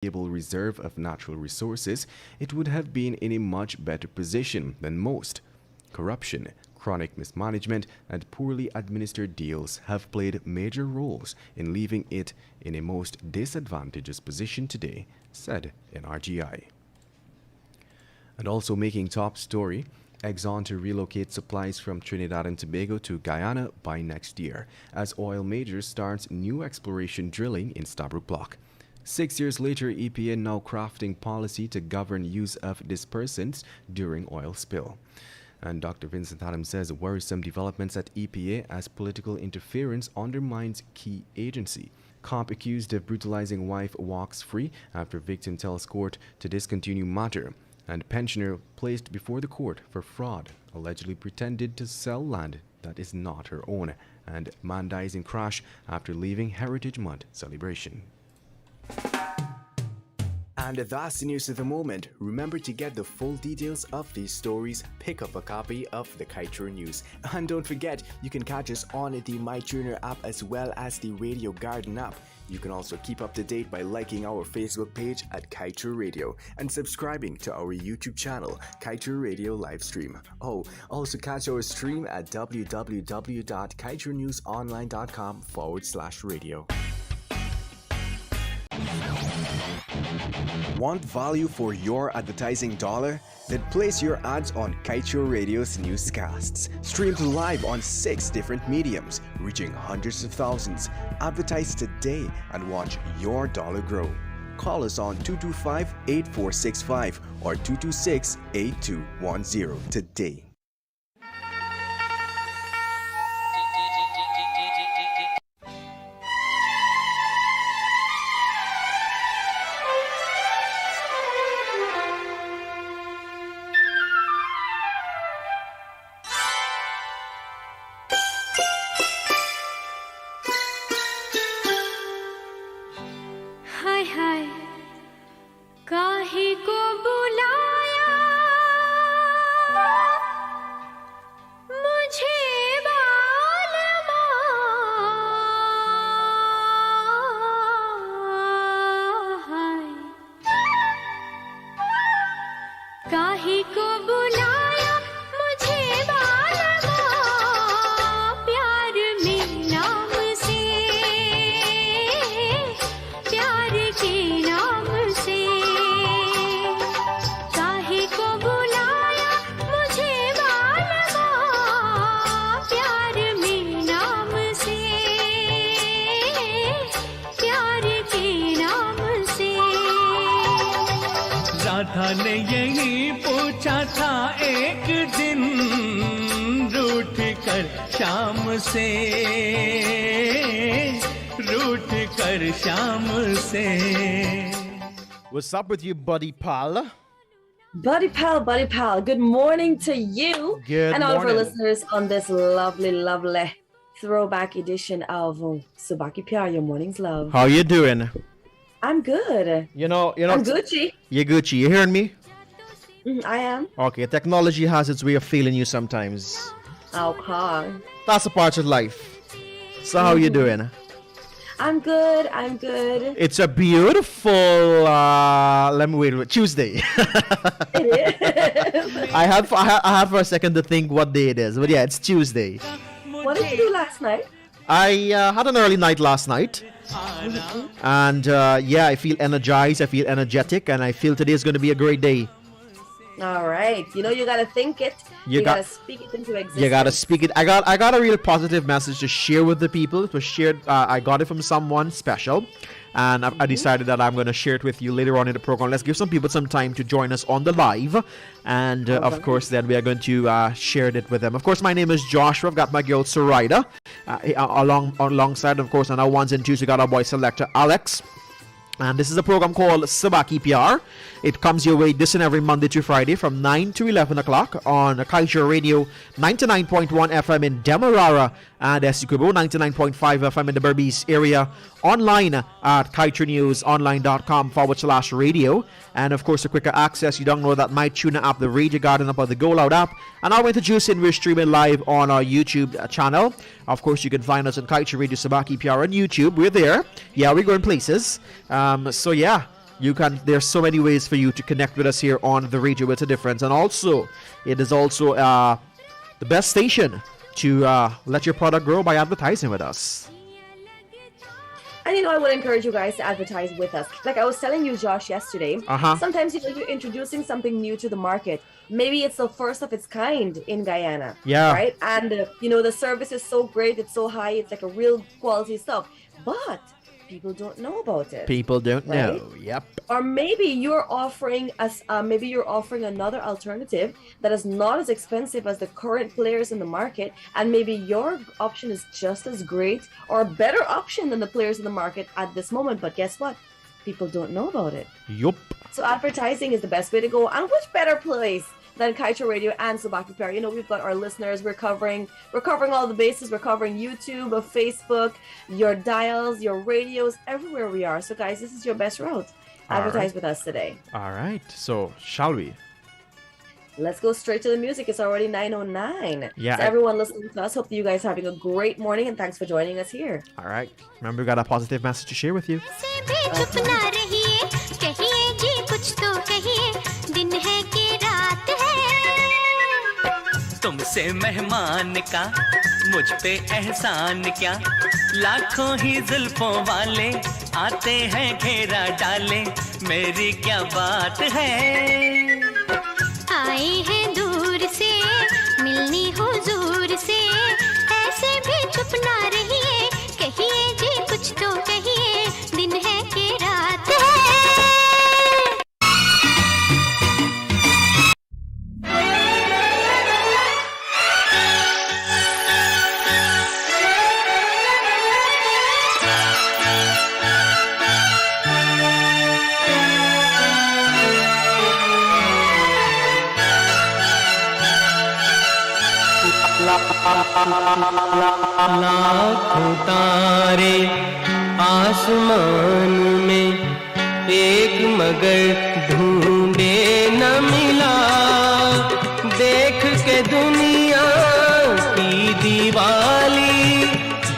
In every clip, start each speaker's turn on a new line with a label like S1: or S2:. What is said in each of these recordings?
S1: valuable reserve of natural resources, it would have been in a much better position than most. Corruption, chronic mismanagement, and poorly administered deals have played major roles in leaving it in a most disadvantageous position today, said NRGI. And also making top story, Exxon to relocate supplies from Trinidad and Tobago to Guyana by next year, as oil major starts new exploration drilling in Stabroek Block. 6 years later, EPA now crafting policy to govern use of dispersants during oil spill. And Dr. Vincent Adams says worrisome developments at EPA as political interference undermines key agency. Cop accused of brutalizing wife walks free after victim tells court to discontinue matter. And pensioner placed before the court for fraud, allegedly pretended to sell land that is not her own. And man dies in crash after leaving Heritage Month celebration. And that's the news of the moment. Remember, to get the full details of these stories, pick up a copy of the Kaieteur News. And don't forget, you can catch us on the MyTuner app as well as the Radio Garden app. You can also keep up to date by liking our Facebook page at Kaieteur Radio and subscribing to our YouTube channel, Kaieteur Radio Livestream. Oh, also catch our stream at www.kaieteurnewsonline.com/radio. Want value for your advertising dollar? Then place your ads on Kaieteur Radio's newscasts. Streamed live on 6 different mediums, reaching hundreds of thousands. Advertise today and watch your dollar grow. Call us on 225-8465 or 226-8210 today.
S2: Radha ने यही पूछा था एक दिन रूठ कर शाम से, रूठ कर शाम से.
S3: What's up with you, buddy pal?
S4: Buddy pal, good morning to you
S3: Good
S4: and all of our
S3: morning.
S4: listeners on this lovely throwback edition of Subah Pyar, your morning's love.
S3: How you doing?
S4: I'm good.
S3: You know.
S4: I'm Gucci.
S3: You're Gucci. You hearing me?
S4: I am.
S3: Okay. Technology has its way of failing you sometimes.
S4: Okay.
S3: That's a part of life. So how you doing?
S4: I'm good.
S3: It's a beautiful. Let me wait. Tuesday.
S4: It is.
S3: I had for a second to think what day it is, but yeah, it's Tuesday.
S4: What did you do last night?
S3: I had an early night last night. And yeah, I feel energized, I feel energetic, and I feel today is going to be a great day.
S4: All right. You know, you got to think it. You got to speak it into existence.
S3: You got to speak it. I got a real positive message to share with the people. It was shared. I got it from someone special. And I decided that I'm going to share it with you later on in the program. Let's give some people some time to join us on the live. And of course, then we are going to share it with them. Of course, my name is Joshua. I've got my girl Surida alongside, of course, on our ones and twos. We got our boy selector Alex. And this is a program called Subah Pyar. It comes your way this and every Monday to Friday from 9 to 11 o'clock on Kaieteur Radio 99.1 FM in Demerara and Essequibo, 99.5 FM in the Berbice area. Online at kaieteurnewsonline.com/radio. And of course, for quicker access, you download that MyTuner app, the Radio Garden app, or the Go Loud app. And I'll introduce it. We're streaming live on our YouTube channel. Of course, you can find us on Kaieteur Radio Subah Pyar on YouTube. We're there. Yeah, we're going places. So yeah, There's so many ways for you to connect with us here on the radio. It's a difference. And also, it is also the best station to let your product grow by advertising with us.
S4: And I would encourage you guys to advertise with us. Like I was telling you, Josh, yesterday, sometimes you're introducing something new to the market. Maybe it's the first of its kind in Guyana.
S3: Yeah.
S4: Right? And, the service is so great. It's so high. It's like a real quality stuff. But people don't know about it.
S3: People don't know. Yep.
S4: Or maybe you're offering another alternative that is not as expensive as the current players in the market, and maybe your option is just as great or a better option than the players in the market at this moment. But guess what? People don't know about it.
S3: Yup.
S4: So advertising is the best way to go. And which better place than Kaieteur Radio and Subah Pyar? We've got our listeners. We're covering all the bases. We're covering YouTube, Facebook, your dials, your radios, everywhere we are. So guys, this is your best route. Advertise with us today.
S3: All right. So shall we?
S4: Let's go straight to the music. It's already 9:09.
S3: Yeah.
S4: So everyone listening to us, hope you guys are having a great morning, and thanks for joining us here.
S3: All right. Remember, we got a positive message to share with you.
S2: तुमसे मेहमान का मुझ पे एहसान क्या, लाखों ही जुल्फों वाले आते हैं घेरा डाले, मेरी क्या बात है।
S5: आए हैं दूर से मिलनी हुजूर से, ऐसे भी चुप ना रहिए, कहिए जी कुछ तो कहिए, दिन है कि रात है।
S2: लाखों तारे आसमान में, एक मगर ढूंढे न मिला, देख के दुनिया की दीवाली,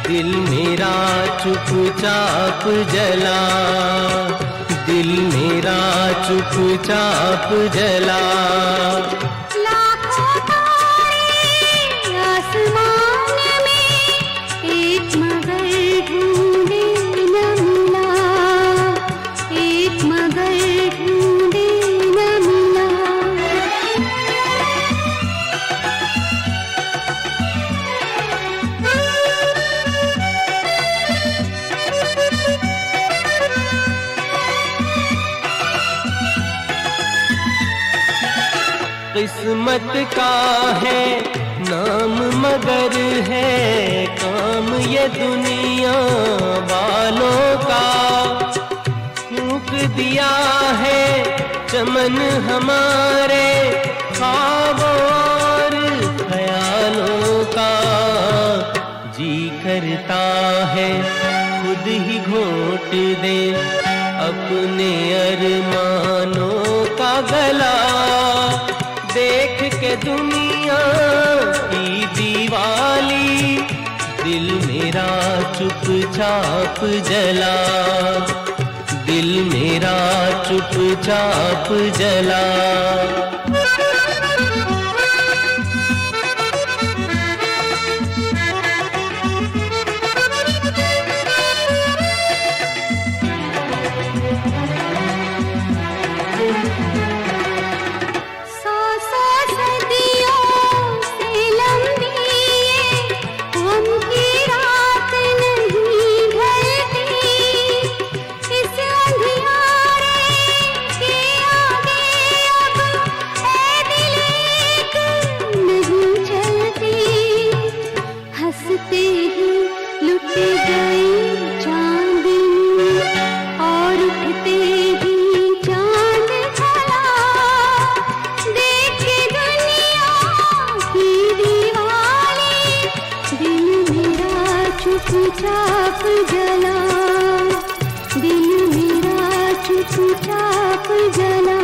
S2: दिल मेरा चुपचाप जला, दिल मेरा चुपचाप जला। किस्मत का है नाम मगर है काम ये दुनिया वालों का, फूंक दिया है चमन हमारे ख्वाबों और ख्यालों का, जी करता है खुद ही घोट दे अपने अरमानों का गला, देख के दुनिया की दीवाली, दिल मेरा चुपचाप जला, दिल मेरा चुपचाप जला।
S5: चुपचाप जला, दिल मेरा चुपचाप जला।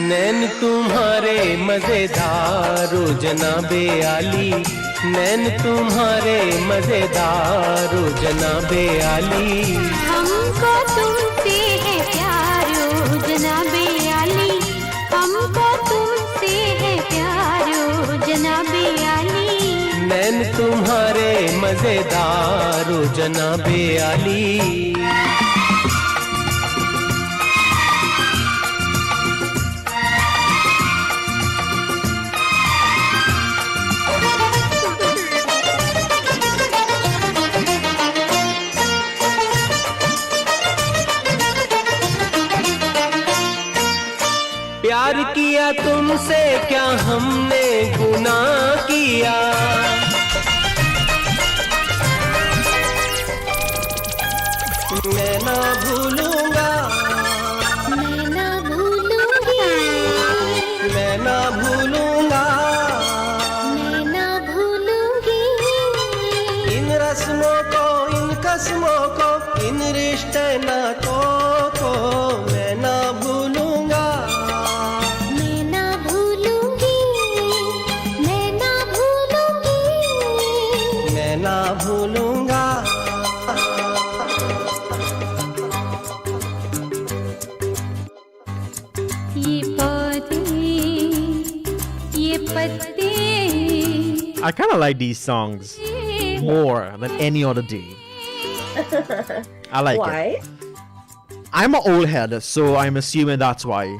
S2: नैन तुम्हारे मजेदार ओ जनाबे आली नैन तुम्हारे मजेदार ओ जनाबे आली
S5: हमको तुमसे है प्यार ओ जनाबे आली हमको तुमसे है प्यार ओ जनाबे आली
S2: नैन तुम्हारे मजेदार ओ जनाबे आली प्यार किया तुमसे क्या हमने गुनाह किया मैं ना भूलूंगा
S5: मैं ना भूलूंगी
S2: मैं ना भूलूंगा
S5: मैं ना भूलूंगी
S2: इन रस्मों को इन कस्मों को इन रिश्ते नातों को मैं ना भूलूंगा
S5: मैं ना भूलूंगी मैं ना भूलूंगी
S2: मैं ना भूलूंगा
S5: ये पौधे ये पत्ते
S3: I kind of like these songs more than any other day. I like it.
S4: Why?
S3: I'm an old head, so I'm assuming that's why.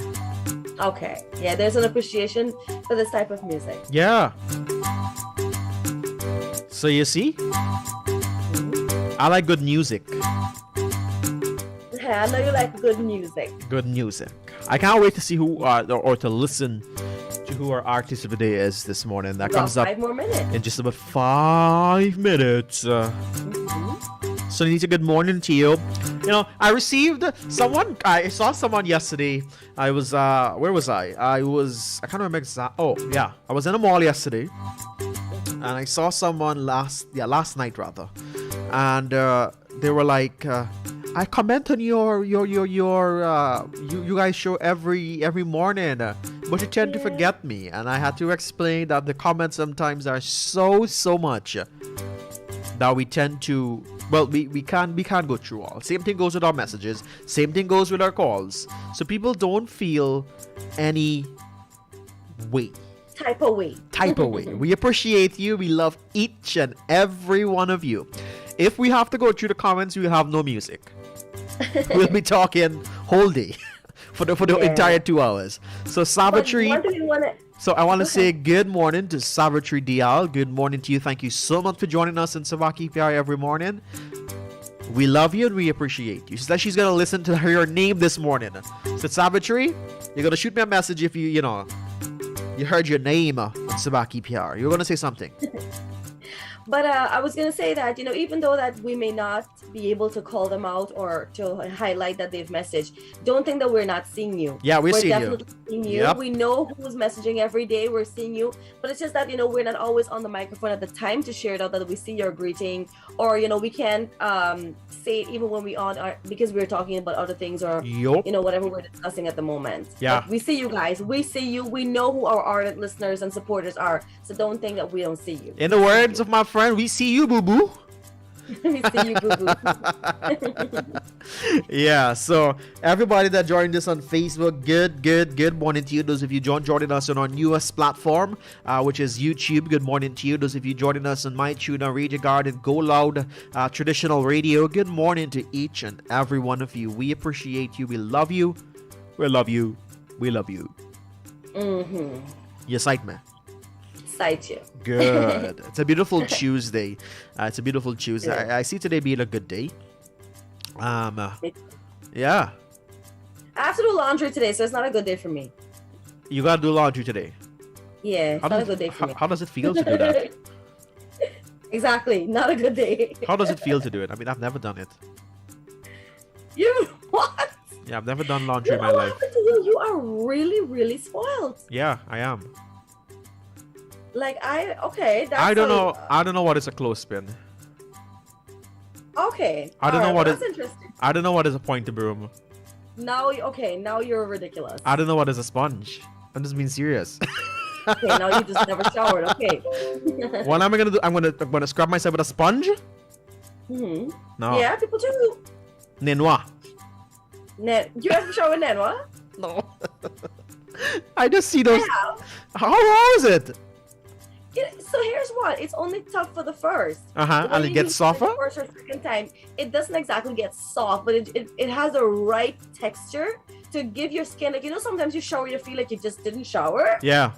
S4: Okay. Yeah, there's an appreciation for this type of music.
S3: Yeah. So you see, I like good music.
S4: Yeah, I know you like good music.
S3: Good music. I can't wait to see who or to listen to who our artist of the day is this morning. That
S4: Got
S3: comes up
S4: 5 more minutes.
S3: in just about 5 minutes. So Anita, good morning to you. You know, I saw someone yesterday. I was where was I? I can't remember exactly. Oh yeah, I was in a mall yesterday, and I saw someone last night rather, and they were like, I comment on your you guys show every morning, but you tend to forget me, and I had to explain that the comments sometimes are so much that we tend to. Well, we can't go through all. Same thing goes with our messages. Same thing goes with our calls. So people don't feel any way.
S4: Type of way.
S3: We appreciate you. We love each and every one of you. If we have to go through the comments, we have no music. We'll be talking whole day for the entire 2 hours. So Savitri.
S4: What do you want to?
S3: So I want to say good morning to Savitri Dial. Good morning to you. Thank you so much for joining us in Sabaki Pyar every morning. We love you and we appreciate you. She said she's going to listen to your name this morning. So Savitri, you're going to shoot me a message if you heard your name on Sabaki Pyar. You're going to say something.
S4: But I was going to say that, even though that we may not be able to call them out or to highlight that they've messaged, don't think that we're not seeing you.
S3: Yeah, we're seeing
S4: definitely seeing you.
S3: Yep.
S4: We know who's messaging every day. We're seeing you. But it's just that, we're not always on the microphone at the time to share it out that we see your greeting. Or, we can't say it even when we because we're talking about other things or,
S3: Yup.
S4: whatever we're discussing at the moment.
S3: Yeah.
S4: But we see you guys. We see you. We know who our ardent listeners and supporters are. So don't think that we don't see you.
S3: In the words of my friend, we see you, boo-boo.
S4: We see you, boo-boo.
S3: Yeah, so everybody that joined us on Facebook, good morning to you. Those of you joining us on our newest platform, which is YouTube, good morning to you. Those of you joining us on MyTuner, Radio Garden, Go Loud, Traditional Radio, good morning to each and every one of you. We appreciate you. We love you. We love you. We love you.
S4: Mm-hmm.
S3: You sight me.
S4: Sight you.
S3: Good. It's a beautiful Tuesday. It's a beautiful Tuesday. I see today being a good day. Yeah.
S4: I have to do laundry today, so it's not a good day for me.
S3: You gotta do laundry today.
S4: Yeah, it's not a good day for me.
S3: How does it feel to do that?
S4: Exactly, not a good day.
S3: How does it feel to do it? I mean, I've never done it.
S4: You what?
S3: Yeah, I've never done laundry in my life.
S4: What happened to you? You are really, really spoiled.
S3: Yeah, I am.
S4: Like that's
S3: I don't know what is a clothespin.
S4: Okay.
S3: I don't know what
S4: that's
S3: is.
S4: interesting.
S3: I don't know what is a pointer broom.
S4: Now you're ridiculous.
S3: I don't know what is a sponge. I'm just being serious.
S4: Okay, now you just never showered. Okay.
S3: What am I gonna do? I'm gonna scrub myself with a sponge.
S4: Hmm.
S3: No.
S4: Yeah, people do.
S3: Nenwa.
S4: You ever shower with Nenwa?
S3: No. I just see those.
S4: Yeah.
S3: How is it?
S4: So here's what. It's only tough for the first.
S3: And
S4: When
S3: it
S4: you
S3: gets
S4: use
S3: softer?
S4: The first or second time, it doesn't exactly get soft, but it has the right texture to give your skin, like, sometimes you shower, you feel like you just didn't shower,
S3: Yeah.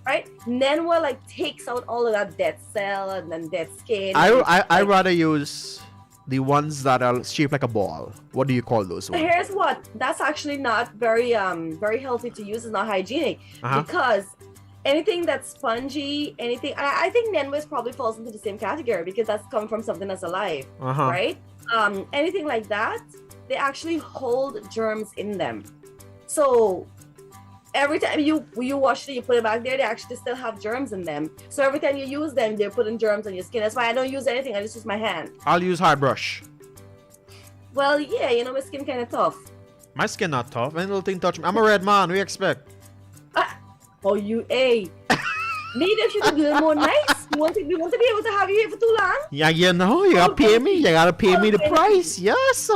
S4: right? Nenwa like takes out all of that dead cell and then dead skin.
S3: I rather use the ones that are shaped like a ball. What do you call those
S4: So
S3: ones?
S4: here's what. That's actually not very healthy to use. It's not hygienic because anything that's spongy, I think Nenwis probably falls into the same category because that's come from something that's alive, right? Anything like that, they actually hold germs in them. So every time you wash it, you put it back there, they actually still have germs in them. So every time you use them, they're putting germs on your skin. That's why I don't use anything. I just use my hand.
S3: I'll use hard brush.
S4: Well, yeah, my skin kind of tough.
S3: My skin not tough. Any little thing touch me. I'm a red man. What do you expect?
S4: Oh, you a. Maybe if you could do it more nice. We want to be able to have you here for too long.
S3: Yeah, you gotta pay me. You gotta pay me the price. Yes.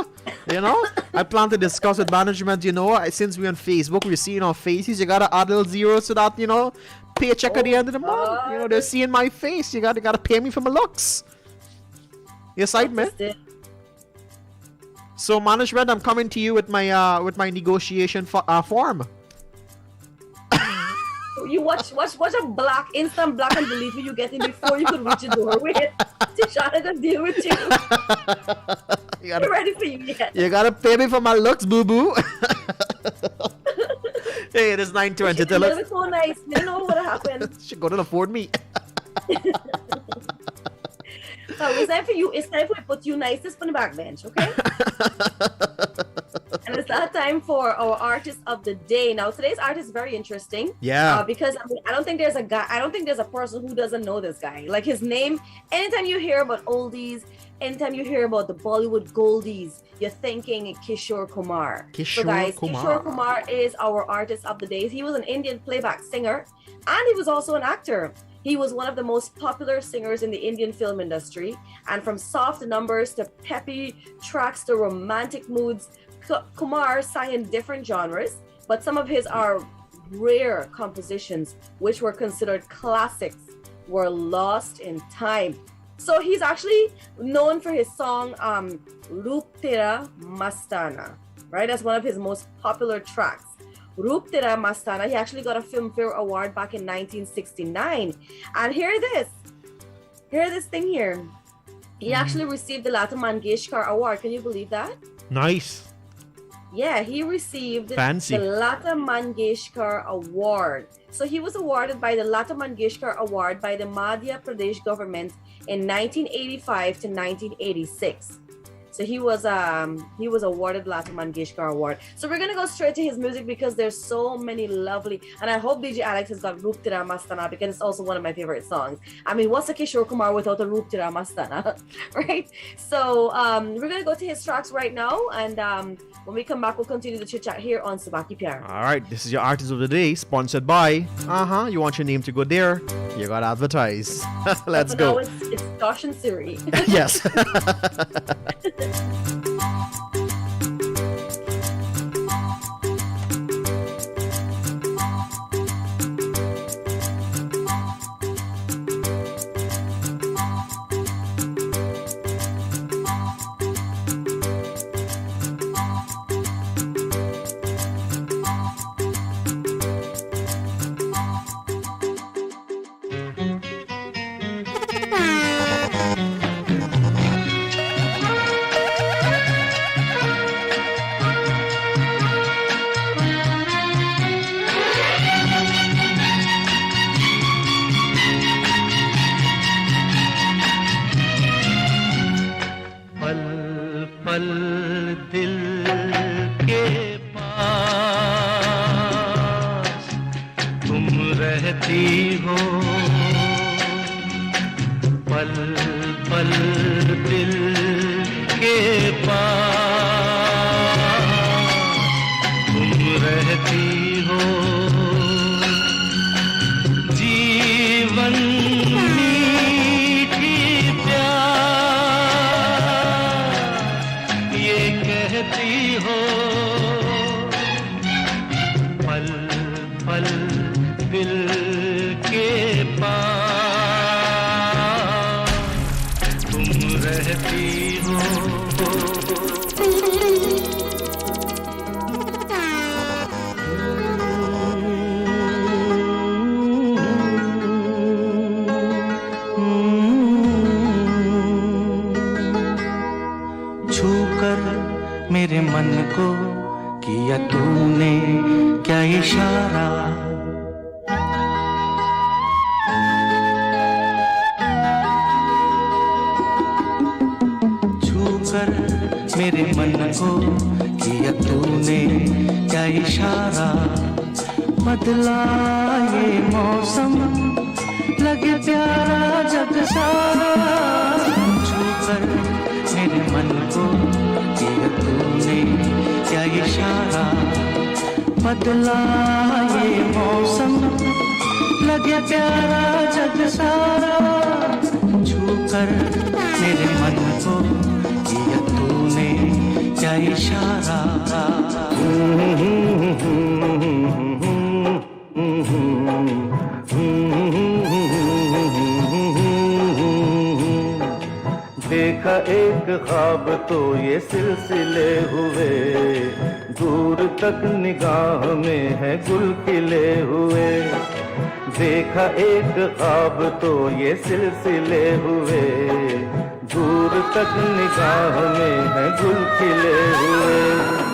S3: I plan to discuss with management, since we're on Facebook, we're seeing our faces. You gotta add little zeros to that, paycheck at the end of the month. They're seeing my face. You gotta pay me for my looks. Yes, I man. So management, I'm coming to you with my negotiation form.
S4: You watch a instant black and delete you get in before you could reach the doorway to try to deal with you. You're ready for you yet.
S3: You gotta pay me for my looks, boo-boo. Hey, it is 9:20. Tell us.
S4: It was so nice. You don't know what happened.
S3: She couldn't afford me.
S4: It's time for you. It's time for me to put you nicest on the back bench, okay? And it's that time for our artist of the day. Now, today's artist is very interesting.
S3: Yeah.
S4: Because I don't think there's a person who doesn't know this guy. Like his name, anytime you hear about oldies, anytime you hear about the Bollywood goldies, you're thinking Kishore Kumar.
S3: Kishore Kumar.
S4: Kishore Kumar is our artist of the day. He was an Indian playback singer, and he was also an actor. He was one of the most popular singers in the Indian film industry, and from soft numbers to peppy tracks to romantic moods, Kumar sang in different genres, but some of his are rare compositions, which were considered classics, were lost in time. So he's actually known for his song Roop Tera Mastana, right? That's one of his most popular tracks. Roop Tera Mastana, he actually got a Filmfare Award back in 1969. And hear this thing here. He actually received the Lata Mangeshkar Award. Can you believe that?
S3: Nice.
S4: Yeah, he received
S3: Fancy.
S4: the Lata Mangeshkar Award. So he was awarded by the Lata Mangeshkar Award by the Madhya Pradesh government in 1985 to 1986. So he was awarded Lata Mangeshkar Award. So we're gonna go straight to his music because there's so many lovely, and I hope DJ Alex has got Roop Tera Mastana because it's also one of my favorite songs. I mean, what's a Kishore Kumar without a Roop Tera Mastana, right? So we're gonna go to his tracks right now, and when we come back, we'll continue the chit chat here on Subah Pyar.
S3: All right, this is your artist of the day, sponsored by. You want your name to go there? You gotta advertise. Let's go.
S4: Now it's Josh and Siri.
S3: Yes.
S2: मन मीठी प्यार ये कहती हो पल पल दिल के पास तुम रहती हो मेरे मन को किया तूने क्या इशारा छूकर मेरे मन को किया तूने क्या इशारा बदला ये मौसम लगे प्यारा जग सारा छूकर मेरे मन को किया तूने क्या इशारा बदला ये मौसम लगे प्यारा जग सारा छूकर मेरे मन को किया तूने क्या इशारा
S6: देखा एक ख्वाब तो ये सिलसिले हुए दूर तक निगाह में है गुल खिले हुए देखा एक ख्वाब तो ये सिलसिले हुए दूर तक निगाह में है गुल खिले हुए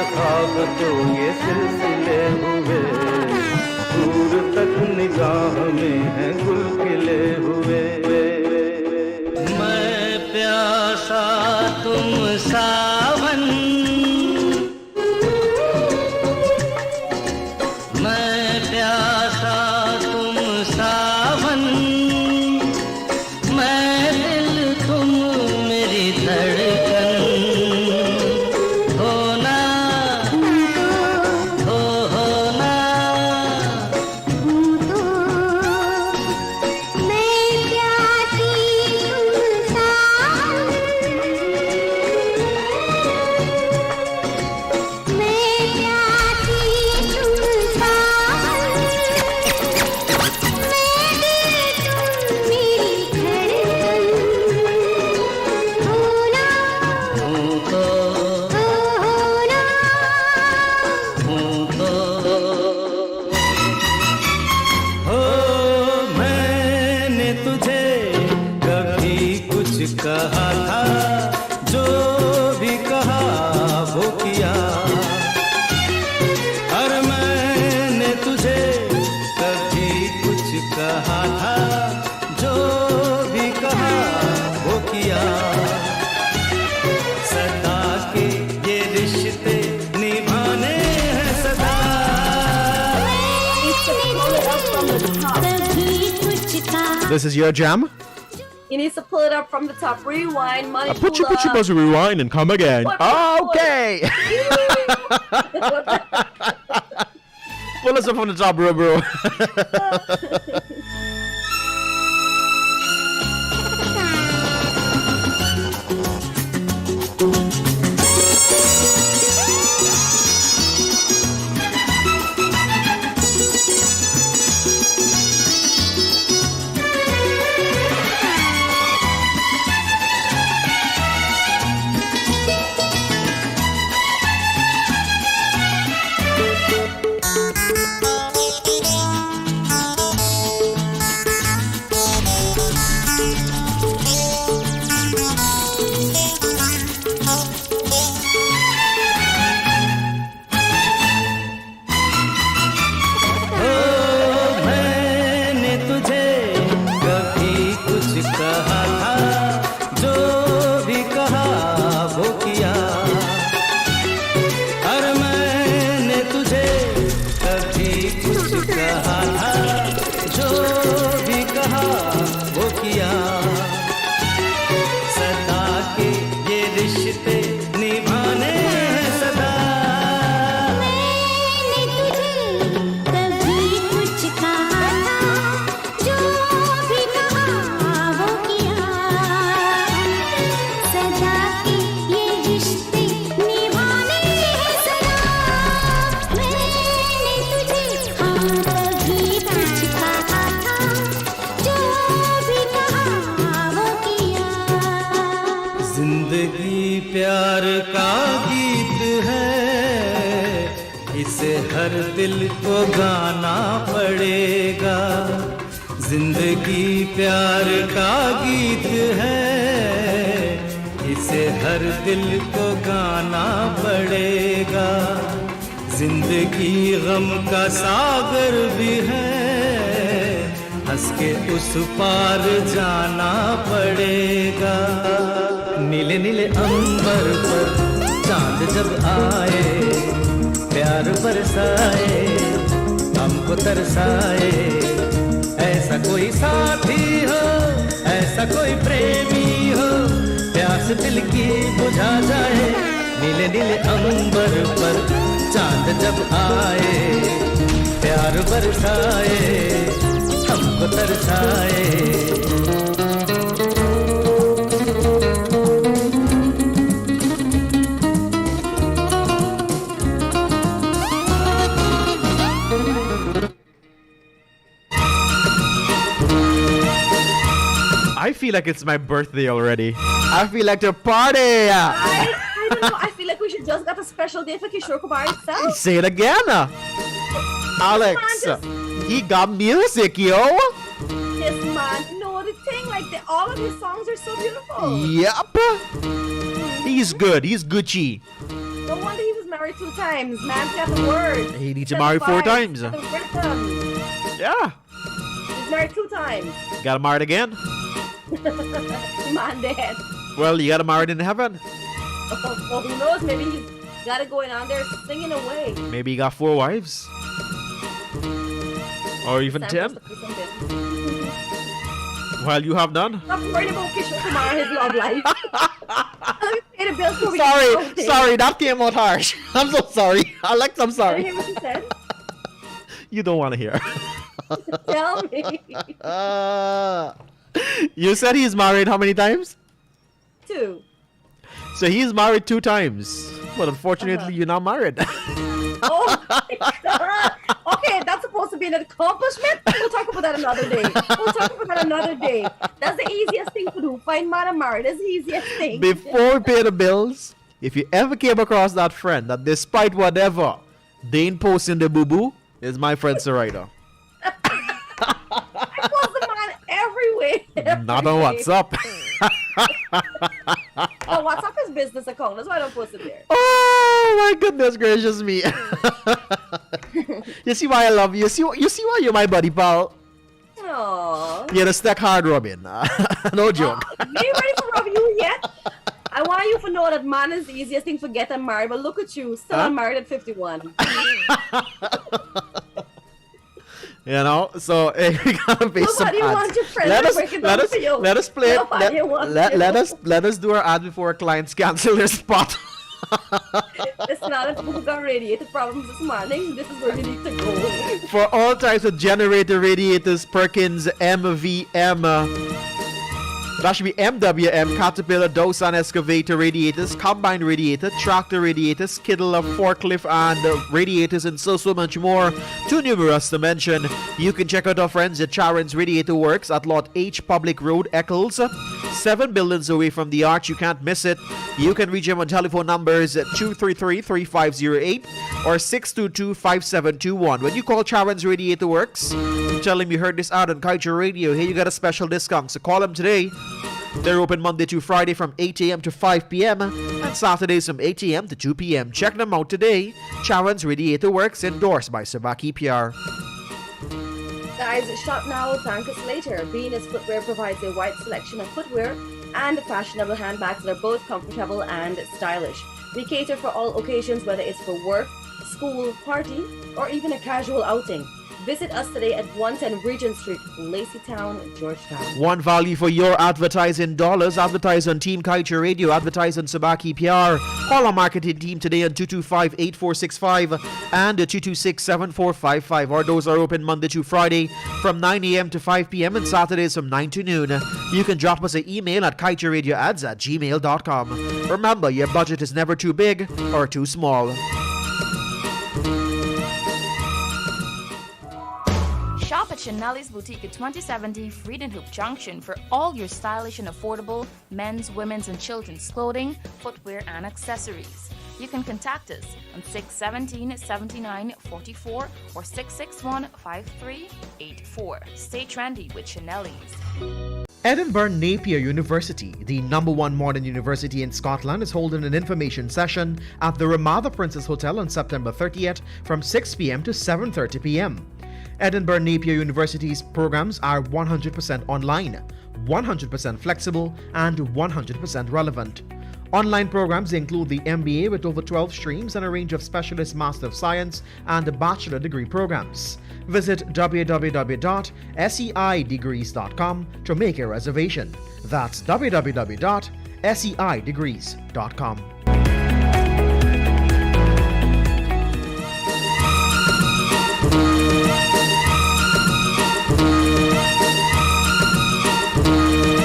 S6: ख्वाब तो ये सिलसिले हुए दूर तक निगाह में है गुल खिले हुए
S2: मैं प्यासा तुम सावन मैं प्यासा तुम सावन मैं दिल तुम मेरी धड़कन कहा था जो भी कहा वो किया और मैंने तुझे कभी कुछ कहा था जो भी कहा वो किया सदा के ये रिश्ते निभाने हैं सदा
S3: This is your jam?
S4: You need to pull it up from the top. Rewind, money.
S3: Put your buzzer rewind and come again. Okay. Pull us up from the top, bro.
S2: जिंदगी प्यार का गीत है, इसे हर दिल को गाना पड़ेगा। जिंदगी प्यार का गीत है, इसे हर दिल को गाना पड़ेगा। जिंदगी गम का सागर भी है, हंस के उस पार जाना पड़ेगा। नीले नीले अंबर पर चांद जब आए, प्यार बरसाए, हमको तरसाए। ऐसा कोई साथी हो, ऐसा कोई प्रेमी हो, प्यास दिल की बुझा जाए। नीले नीले अंबर पर चांद जब आए, प्यार बरसाए, हमको तरसाए।
S3: I feel like it's my birthday already. I feel like to party.
S4: I don't know. I feel like we should just got a special day for Kaieteur Kabar itself.
S3: Say it again. Alex, he got music, yo.
S4: Yes, man. No, the thing, like, all of his songs are so beautiful.
S3: Yep. He's good. He's Gucci.
S4: No wonder he was married 2 times. Man's got the word.
S3: He needs to marry 4 times.
S4: Got the rhythm.
S3: Yeah.
S4: He's married 2 times.
S3: Got married again?
S4: Man, dead.
S3: Well, you got married in heaven.
S4: Well, who knows? Maybe he's got it going on there singing away.
S3: Maybe he got 4 wives. Or even 10. Well, you have none.
S4: Stop worrying about Kaieteur Kabar and his love life. Let me pay the bills before we get something.
S3: Sorry, that came out harsh. I'm so sorry. Alex, I'm
S4: Did you
S3: sorry.
S4: hear what he said?
S3: You don't want to hear.
S4: Tell me.
S3: You said he's married how many times?
S4: 2.
S3: So he's married 2 times. But unfortunately, you're not married.
S4: Oh my God. Okay, that's supposed to be an accomplishment. We'll talk about that another day. That's the easiest thing to do. Find man and marry. That's the easiest thing.
S3: Before we pay the bills, if you ever came across that friend that despite whatever, they ain't posting the boo-boo, is my friend Surida.
S4: I post the man everywhere.
S3: Not on WhatsApp.
S4: Oh, WhatsApp is business account. That's why I don't post it there.
S3: Oh my goodness gracious me. You see why I love you? You see why you're my buddy, pal?
S4: Aww.
S3: You're the stack hard Robin. No joke.
S4: Me ready to rub you yet? I want you to know that man is the easiest thing to get and marry, but look at you, still unmarried at 51.
S3: You know, so we gotta pay some
S4: Nobody
S3: ads.
S4: wants your friend to break it down for you.
S3: Let us play.
S4: Nobody wants you.
S3: Let us do our ad before our clients cancel their spot.
S4: It's not a who got radiator problems this morning. This is where you need to go.
S3: For all types of generator radiators, Perkins, MVM. That should be MWM, Caterpillar, Doosan excavator radiators, combine radiator, tractor radiator, Skiddle, forklift, and radiators, and so much more. Too numerous to mention. You can check out our friends at Charon's Radiator Works at Lot H Public Road, Eccles. 7 buildings away from the arch. You can't miss it. You can reach them on telephone numbers 233-3508 or 622-5721. When you call Charon's Radiator Works, tell them you heard this out on Kaieteur Radio. Here you got a special discount. So call them today. They're open Monday to Friday from 8 a.m. to 5 p.m. and Saturdays from 8 a.m. to 2 p.m. Check them out today. Charon's Radiator Works, endorsed by Subah Pyar.
S4: Guys, shop now, thank us later. Venus Footwear provides a wide selection of footwear and fashionable handbags that are both comfortable and stylish. We cater for all occasions, whether it's for work, school, party, or even a casual outing. Visit us today at 110 Regent Street, Laceytown, Georgetown.
S3: One value for your advertising dollars. Advertise on Team Kaieteur Radio. Advertise on Subah Pyar. Call our marketing team today on 225-8465 and 226-7455. Our doors are open Monday to Friday from 9 a.m. to 5 p.m. and Saturdays from 9 to noon. You can drop us an email at kaieteurradioads@gmail.com. Remember, your budget is never too big or too small.
S7: Shop at Chanel's Boutique at 2070 Friedenhoek Junction for all your stylish and affordable men's, women's, and children's clothing, footwear, and accessories. You can contact us on 617-7944 or 661-5384. Stay trendy with Chanel's.
S3: Edinburgh Napier University, the #1 modern university in Scotland, is holding an information session at the Ramada Princess Hotel on September 30th from 6 p.m. to 7:30 p.m. Edinburgh Napier University's programs are 100% online, 100% flexible, and 100% relevant. Online programs include the MBA with over 12 streams and a range of specialist Master of Science and bachelor degree programs. Visit www.seidegrees.com to make a reservation. That's www.seidegrees.com.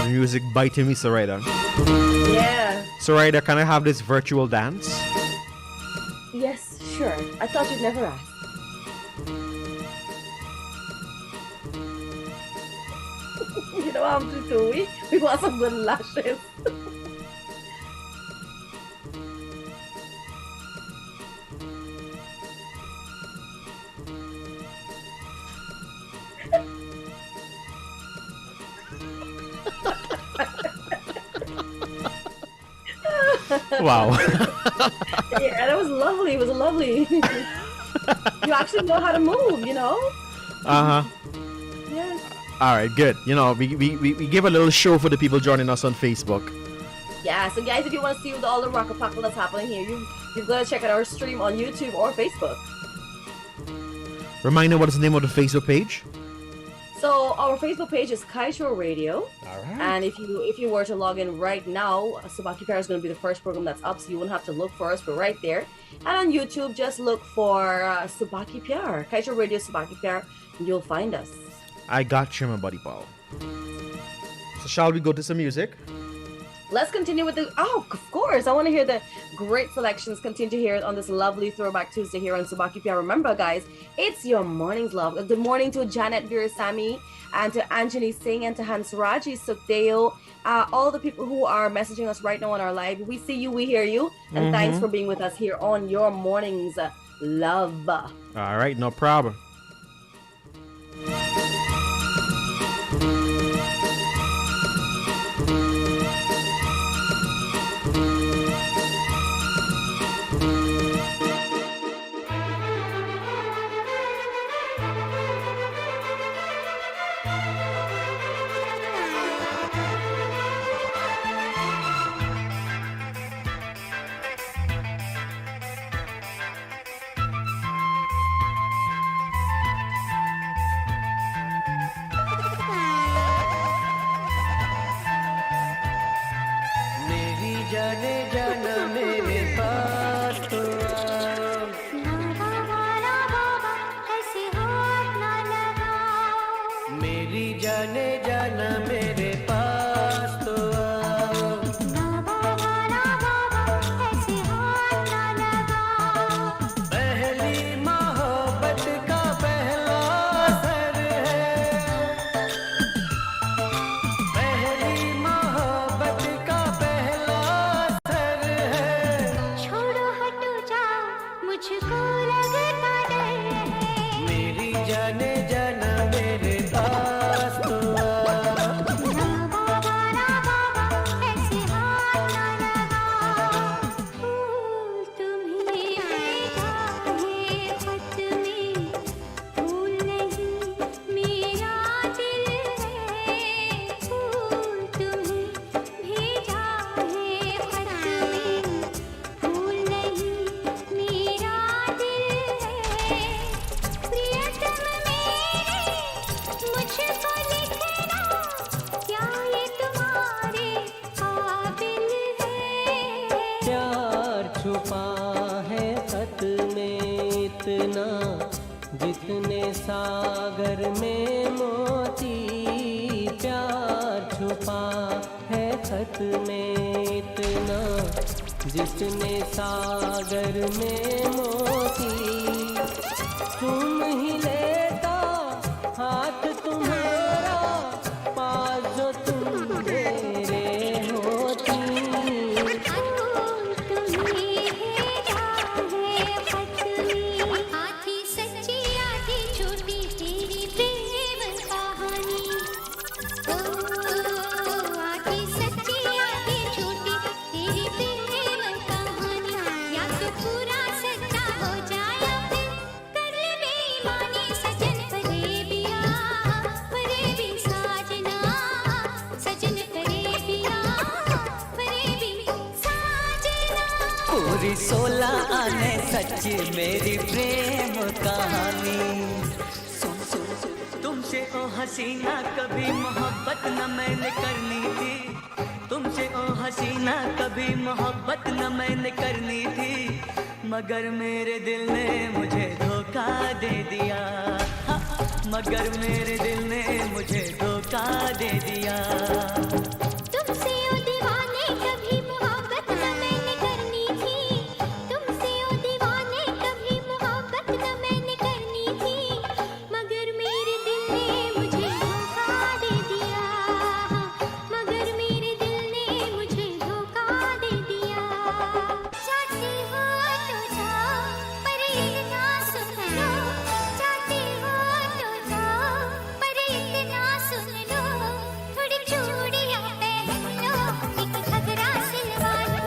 S3: Music biting me, Surida.
S4: Yeah.
S3: Surida, can I have this virtual dance?
S4: Yes, sure. I thought you'd never ask. You know how to do we? We want some good lashes.
S3: Wow.
S4: Yeah, that was lovely. It was lovely. You actually know how to move, you know?
S3: Uh-huh.
S4: Yeah.
S3: All right, good. You know, we give a little show for the people joining us on Facebook.
S4: Yeah, so guys, if you want to see all the rock-a-pockle that's happening here, you've got to check out our stream on YouTube or Facebook.
S3: Remind me, what is the name of the Facebook page?
S4: So our Facebook page is Kaieteur Radio.
S3: All right.
S4: And if you were to log in right now, Subah Pyar is going to be the first program that's up, so you won't have to look for us. We're right there. And on YouTube, just look for Subah Pyar, Kaieteur Radio Subah Pyar, and you'll find us.
S3: I got you, my buddy Paul. So shall we go to some music?
S4: Let's continue with of course. I want to hear the great selections. Continue to hear it on this lovely Throwback Tuesday here on Subah Pyar. Remember, guys, it's your morning's love. Good morning to Janet Virasamy and to Anjali Singh and to Hansraji Sukdeo. All the people who are messaging us right now on our live. We see you, we hear you. And thanks for being with us here on your morning's love.
S3: All right, no problem.
S2: जाने जाना मेरे पास तो मेरी जाने जाना मेरे पास तो पहली मोहब्बत का पहला असर है पहली मोहब्बत का पहला असर है
S5: छोड़ो हटो जाओ मुझको लगता डर है
S2: मेरी जाने जाना मेरे पास तो
S5: ना बाबा ऐसे हाथ ना लगाओ फूल तुम्हें भेजा है खत में फूल नहीं मेरा दिल है फूल तुम्हें भेजा है खत में फूल नहीं मेरा दिल है प्रियतम मेरे मुझको लिखना क्या ये तुम्हारे काबिल है
S2: प्यार छुपा है खत में इतना जितने सागर में मोती प्यार छुपा है खत में इतना जितने सागर में मोती तुम ही लेता हाथ पूरी 16 आने सच्ची मेरी प्रेम कहानी। सुन सुन सुन तुमसे ओ हसीना कभी मोहब्बत न मैंने करनी थी, तुमसे ओ हसीना कभी मोहब्बत न मैंने करनी थी, मगर मेरे दिल ने मुझे धोखा दे दिया, हाँ, मगर मेरे दिल ने मुझे धोखा दे दिया।
S5: तुमसे ओ दीवाने कभी मोहब्बत न मैंने करनी थी, तुमसे ओ दीवाने कभी मोहब्बत न मैंने करनी थी, मगर मेरे दिल ने मुझे धोखा दे दिया, मगर मेरे दिल ने मुझे धोखा दे दिया। चाहती हो तो जाओ पर इतना सुन लो, चाहती हो तो जाओ पर इतना सुन लो, थोड़ी चूड़ियां पहन लो, एक घघरा सिलवा लो।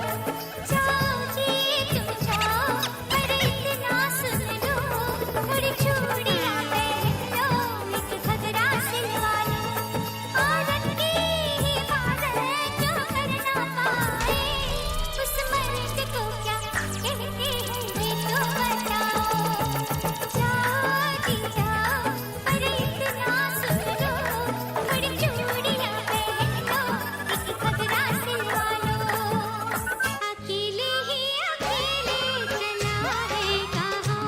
S5: जाओ जी तुम जाओ पर इतना सुन लो, थोड़ी चूड़ियां पहन लो, एक घघरा सिलवा लो। औरत की हिफाजत जो कर ना पाए, उस मर्द को क्या कहते हैं ये तो बताओ। जाओ जी जाओ पर इतना सुन लो, थोड़ी चूड़ियां पहन लो, एक घघरा सिलवा लो। अकेले ही अकेले चला है कहाँ,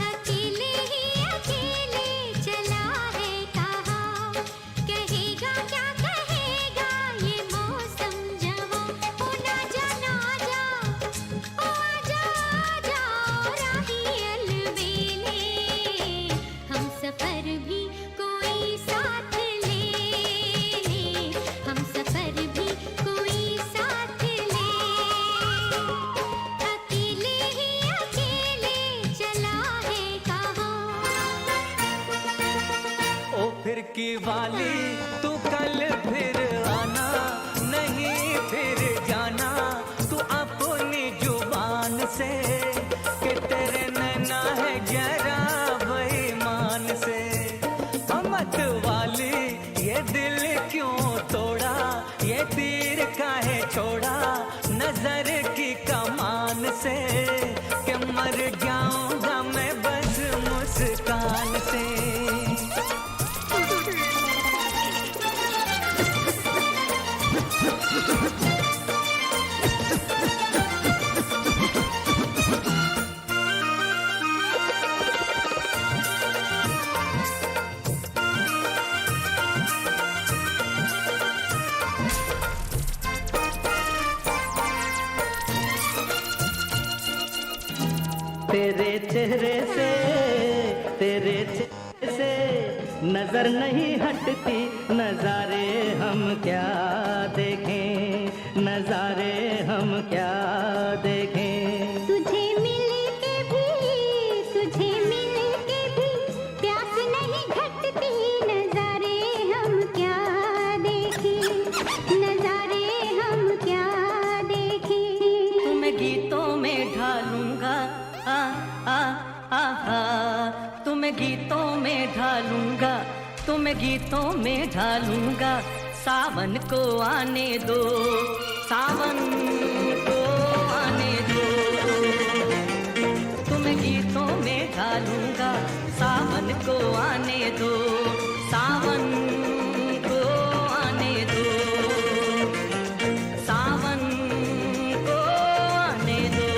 S5: अकेले ही अकेले चला है कहाँ, कहेगा क्या कहेगा ये मौसम जवां। ओ ना जा ओ आजा आजा राही अलबेले, हम सफर भी कोई साथ ले ले, हम सफर भी कोई साथ ले। अकेले ही अकेले चला है कहाँ।
S2: ओ फिर की वाली तू कल फिर आना, नहीं फिर जाना तू अपनी जुबान से, कि तेरे नैना है जरा बेईमान से। मत वाली ये दिल क्यों तोड़ा, ये तीर काहे छोड़ा नजर की कमान से, कि मर जाऊंगा मैं बस मुस्कान से।
S6: तेरे चेहरे से नजर नहीं हटती, नजारे हम क्या देखें, नजारे हम क्या देखें।
S5: तुझे मिल के भी प्यास नहीं घटती, नजारे हम क्या देखें, नजारे हम क्या देखें।
S2: तुम्हें गीतों में ढालूंगा तुम्हें गीतों में ढालूंगा, तुम्हें गीतों में ढालूंगा, सावन को आने दो, सावन को आने दो। तुम्हें गीतों में ढालूंगा, सावन को आने दो, सावन को आने दो, सावन को आने दो।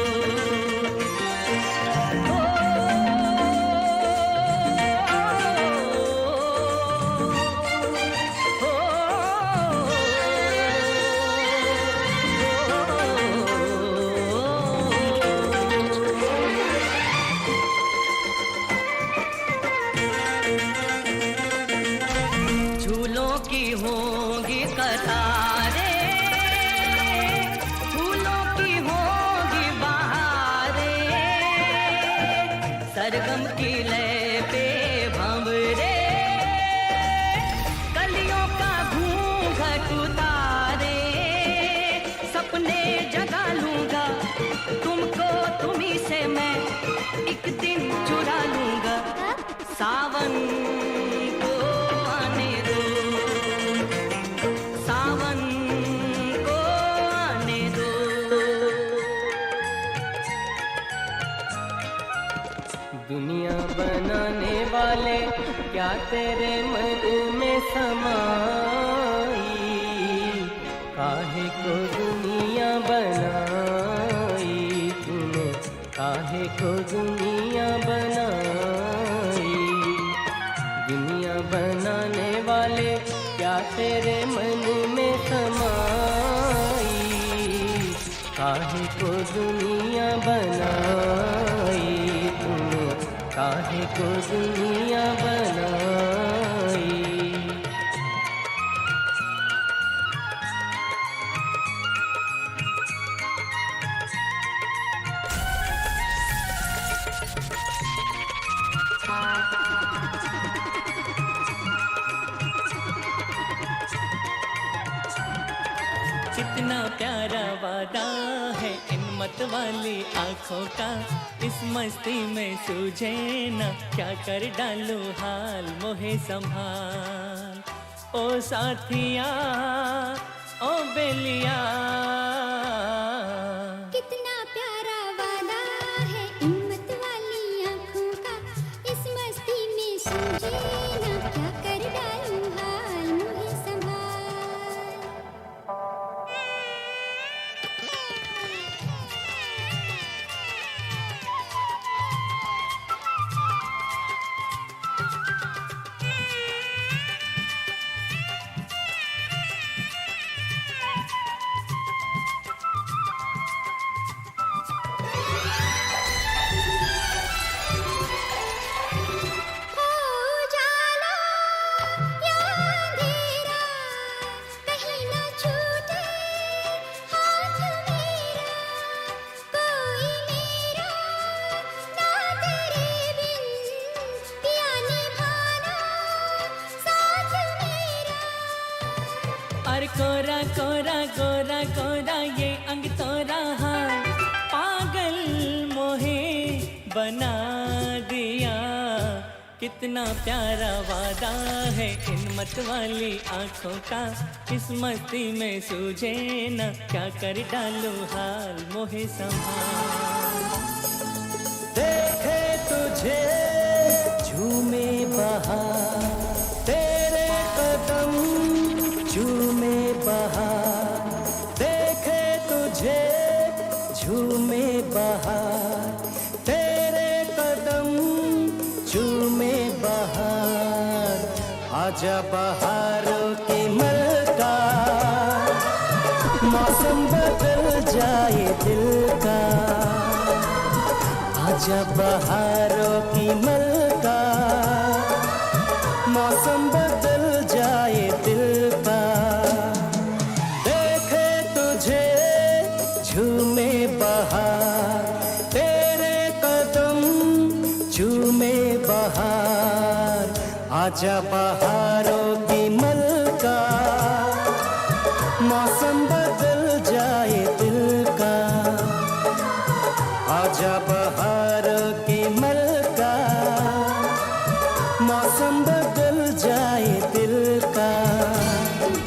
S2: झूलों की होंगी कतारें, फूलों की होंगी बहारें, सरगम की लय पे भंवरे, कलियों का घूंघट उतारे, सपने जगा लूंगा तुमको, तुम्ही से मैं एक दिन चुरा लूंगा, सावन को आने दो, क्या तेरे मन में समाई, काहे को दुनिया बनाई तूने, काहे को दुनिया बनाई। दुनिया बनाने वाले क्या तेरे मन में समाई, काहे को दुनिया बनाई तूने, काहे को दुनिया बनाई। कितना प्यारा वादा है इन मत वाली आँखों का, इस मस्ती में सूझे ना क्या कर डालूं हाल, मोहे संभाल ओ साथिया ओ बेलिया।
S5: कितना प्यारा वादा है इन मत वाली आँखों का, इस मस्ती में सूझे ना क्या कर डालूं हाल, मुझे संभाल। उजाला या अंधेरा कहीं न छूटे हाथ मेरा, कोई मेरा ना तेरे बिन पिया निभाना साथ मेरा।
S2: अरे कोरा कोरा गोरा गोरा ये अंग तोरा हाल, पागल मोहे बना दिया। कितना प्यारा वादा है इन मत वाली आँखों का, इस मस्ती में सूझे न क्या कर डालूं हाल, मोहे संभाल। देखे तुझे झूमे बहार, तेरे कदम झूमे बहार, देखे तुझे झूमे बहार, तेरे कदम झूमे बहार। आजा बहारों की मलका, मौसम बदल जाए दिल का। आजा बहारों की मलका, मौसम बदल जाए दिल का। देखे तुझे झूमे बहार, तेरे कदम झूमे बहार। आजा बहारों की मलका, मौसम बदल जाए दिल का। आजा बहारों की मलका, मौसम बदल जाए दिल का।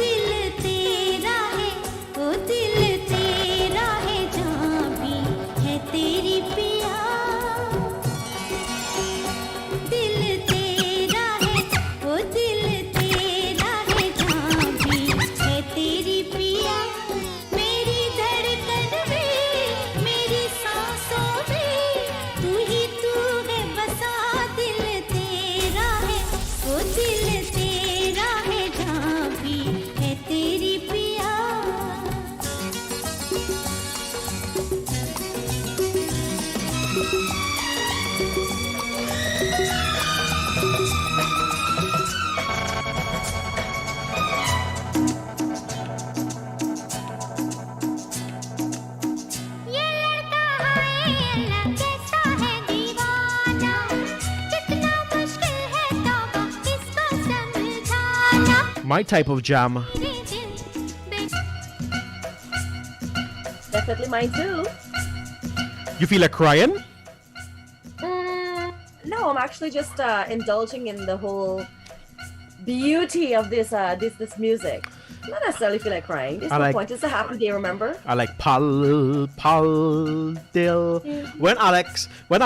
S5: दिल तेरा है वो दिल तेरा है, जहाँ भी है तेरी पिया। दिल तेरा है वो दिल तेरा है, जहाँ भी है तेरी पिया। मेरी धड़कन में मेरी सांसों में तू ही तू है बसा। दिल तेरा है वो दिल तेरा है, जहाँ भी है तेरी पिया। ये लड़का है अल्लाह कैसा है दीवाना, कितना मुश्किल है तौबा इसको समझाना।
S3: My type of jam.
S5: मेरे दिल
S4: Definitely mine too.
S3: You feel like crying?
S4: No, I'm actually just indulging in the whole beauty of this music. Not necessarily feel like crying. There's
S3: I
S4: no
S3: like-
S4: point. It's a happy day, remember?
S3: I like Pal Dill. When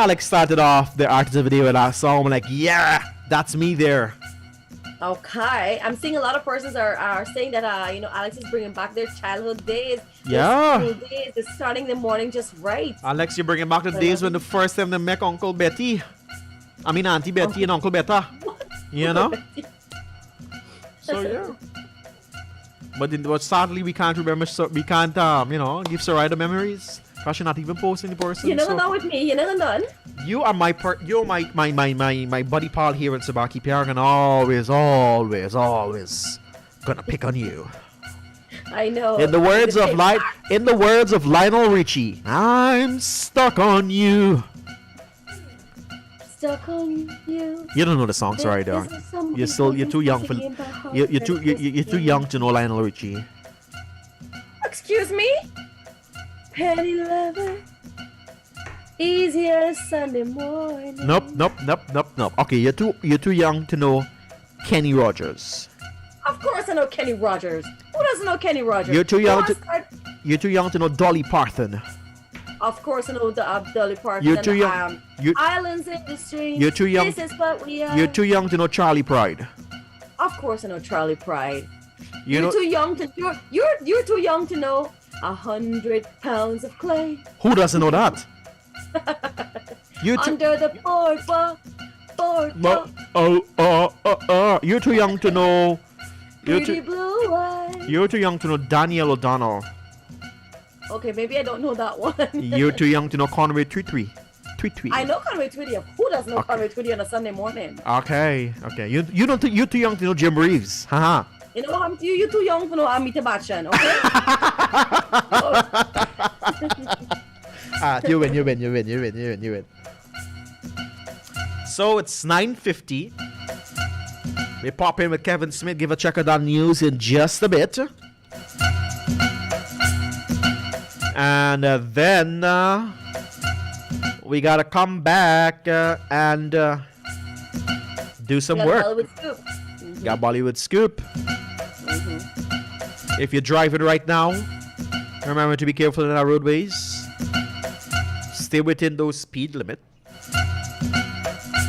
S3: Alex started off the artist video with that song, I'm like, yeah, That's me there.
S4: Okay, I'm seeing a lot of persons are saying that Alex is bringing back their childhood days.
S3: Yeah.
S4: Their school days. They're starting the morning just right.
S3: Alex, you're bringing back the days when the first time they met Uncle Betty. I mean Auntie Betty and Uncle Betta. You know? So yeah. But sadly we can't remember. So we can't give Surida memories. Cause she's not even posting the person.
S4: You never know with me. You never done.
S3: You are my buddy Paul here in Subah, Pyar, and always gonna pick on you.
S4: I know.
S3: In the words of Lionel Richie, I'm stuck on you.
S4: Stuck on you.
S3: You don't know the song, sorry, dog. You're too young for you're too young to know Lionel Richie.
S4: Excuse me? Penny lover. Easier Sunday morning.
S3: Nope. Okay, you're too young to know Kenny Rogers.
S4: Of course I know Kenny Rogers. Who doesn't know Kenny Rogers?
S3: You're too young to know Dolly Parton.
S4: Of course I know the Dolly Parton.
S3: You're too young.
S4: Islands in the stream.
S3: You're too young.
S4: This is what we are.
S3: You're too young to know Charlie Pride.
S4: Of course I know Charlie Pride.
S3: You're
S4: too young to you're too young to know 100 pounds of clay.
S3: Who doesn't know that?
S4: Under the boardwalk.
S3: You're too young to know.
S4: Pretty blue eyes.
S3: You're too young to know Daniel O'Donnell.
S4: Okay, maybe I don't know that one.
S3: You're too young to know Conway Tweetwee.
S4: I know Conway Tweetwee. Who doesn't know Conway Tweetee on a Sunday morning?
S3: Okay. You're too young to know Jim Reeves. Haha.
S4: You know, you're too young to know Amita Bachchan, okay?
S3: You win. So it's 9:50. We pop in with Kevin Smith, give a check of that news in just a bit. And then we gotta come back and do some work.
S4: Bollywood Scoop.
S3: Got Bollywood Scoop. If you're driving right now, remember to be careful in our roadways. Stay within those speed limit.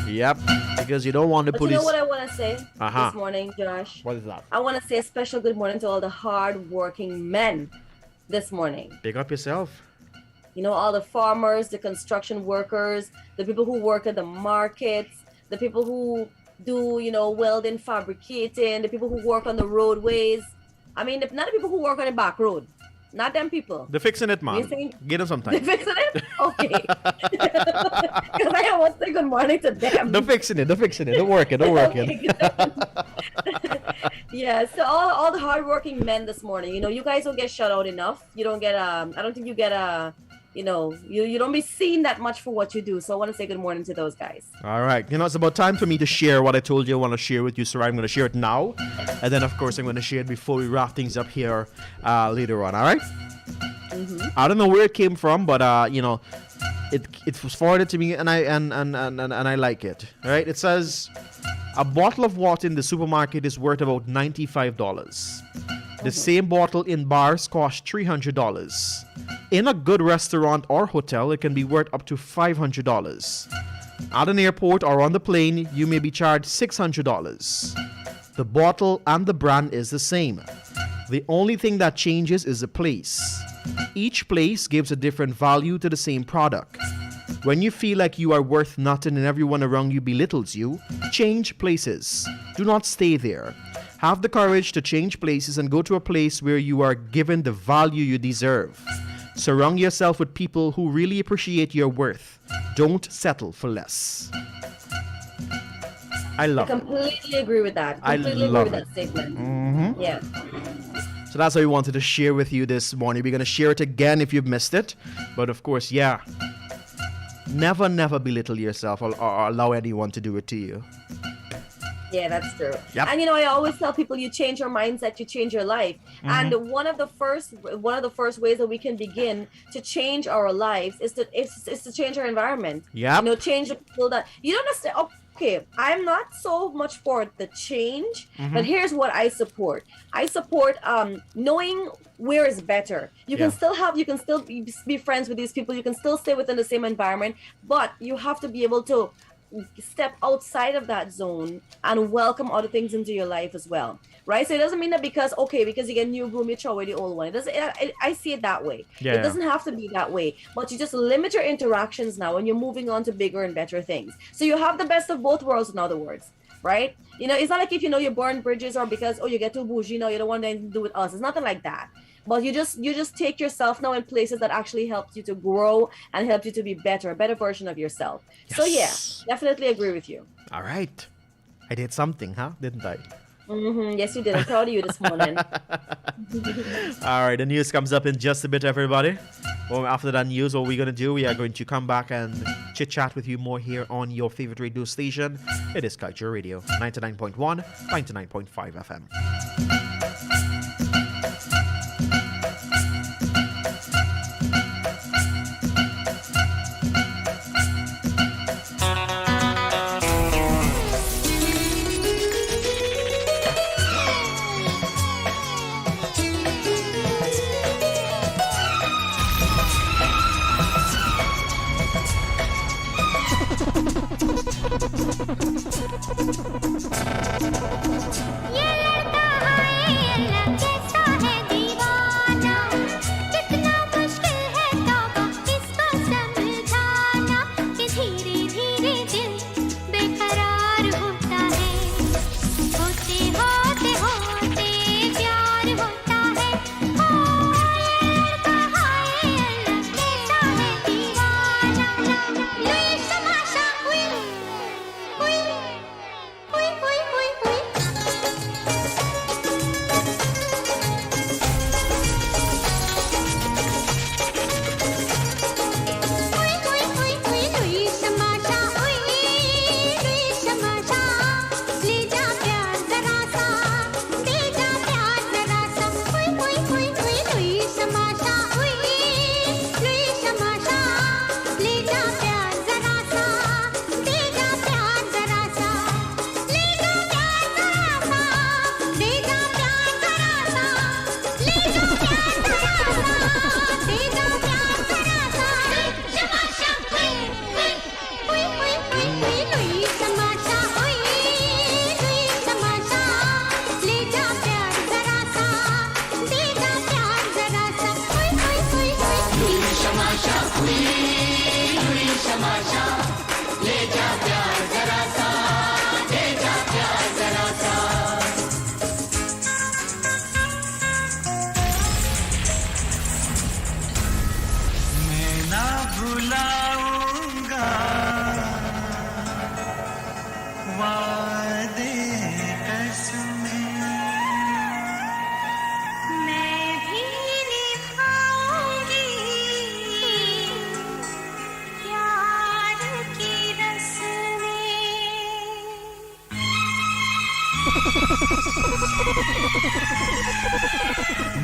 S3: Yep, because you don't want the police.
S4: You know what I want to say this morning, Josh?
S3: What is that?
S4: I want to say a special good morning to all the hard-working men this morning.
S3: Pick up yourself.
S4: You know, all the farmers, the construction workers, the people who work at the markets, the people who do, welding, fabricating, the people who work on the roadways. I mean, not the people who work on the back road. Not them people.
S3: They're fixing it, man. Give them some time.
S4: They're fixing it? Okay. Because I want to say good morning to them.
S3: They're fixing it. They're working.
S4: Yeah, so all the hardworking men this morning, you guys don't get shut out enough. You don't get I don't think you get you don't be seen that much for what you do. So I want to say good morning to those guys.
S3: All right. It's about time for me to share what I told you I want to share with you. So I'm going to share it now. And then, of course, I'm going to share it before we wrap things up here later on. All right? I don't know where it came from, but, it was forwarded to me and I like it. All right? It says, a bottle of water in the supermarket is worth about $95. The same bottle in bars costs $300. In a good restaurant or hotel, it can be worth up to $500. At an airport or on the plane, you may be charged $600. The bottle and the brand is the same. The only thing that changes is the place. Each place gives a different value to the same product. When you feel like you are worth nothing and everyone around you belittles you, change places. Do not stay there. Have the courage to change places and go to a place where you are given the value you deserve. Surround yourself with people who really appreciate your worth. Don't settle for less. I
S4: completely agree with that. Completely agree with that statement.
S3: Mm-hmm.
S4: Yeah.
S3: So that's what we wanted to share with you this morning. We're going to share it again if you've missed it. But of course, yeah. Never belittle yourself or allow anyone to do it to you.
S4: Yeah, that's true.
S3: Yep.
S4: And I always tell people, you change your mindset, you change your life. And one of the first ways that we can begin to change our lives is to change our environment.
S3: Yeah.
S4: Change the people that you don't understand. Okay, I'm not so much for the change, but here's what I support. I support knowing where is better. You can still be friends with these people. You can still stay within the same environment, but you have to be able to step outside of that zone and welcome other things into your life as well, right? So it doesn't mean that because you get a new broom, you throw away the old one. It doesn't. I see it that way.
S3: Yeah,
S4: it doesn't have to be that way, but you just limit your interactions now, and you're moving on to bigger and better things. So you have the best of both worlds, in other words, right? It's not like if you burn bridges, or because you get too bougie, you don't want anything to do with us. It's nothing like that. But you just take yourself now in places that actually help you to grow and help you to be a better version of yourself.
S3: Yes.
S4: So yeah, definitely agree with you.
S3: All right. I did something, huh? Didn't I?
S4: Yes, you did. I'm proud of you this morning.
S3: All right, the news comes up in just a bit, everybody. Well, after that news, what we're going to do, we are going to come back and chit-chat with you more here on your favorite radio station. It is Kaieteur Radio, 99.1, 99.5 FM.
S5: ये लड़का हाय अल्लाह कैसा है दीवाना, कितना मुश्किल है तौबा इसको समझाना, कि धीरे धीरे दिल बेकरार होता है, होते होते होते प्यार होता है। ओ ये लड़का हाय अल्लाह कैसा है दीवाना, ये तमाशा हुई हुई हुई हुई हुई हुई।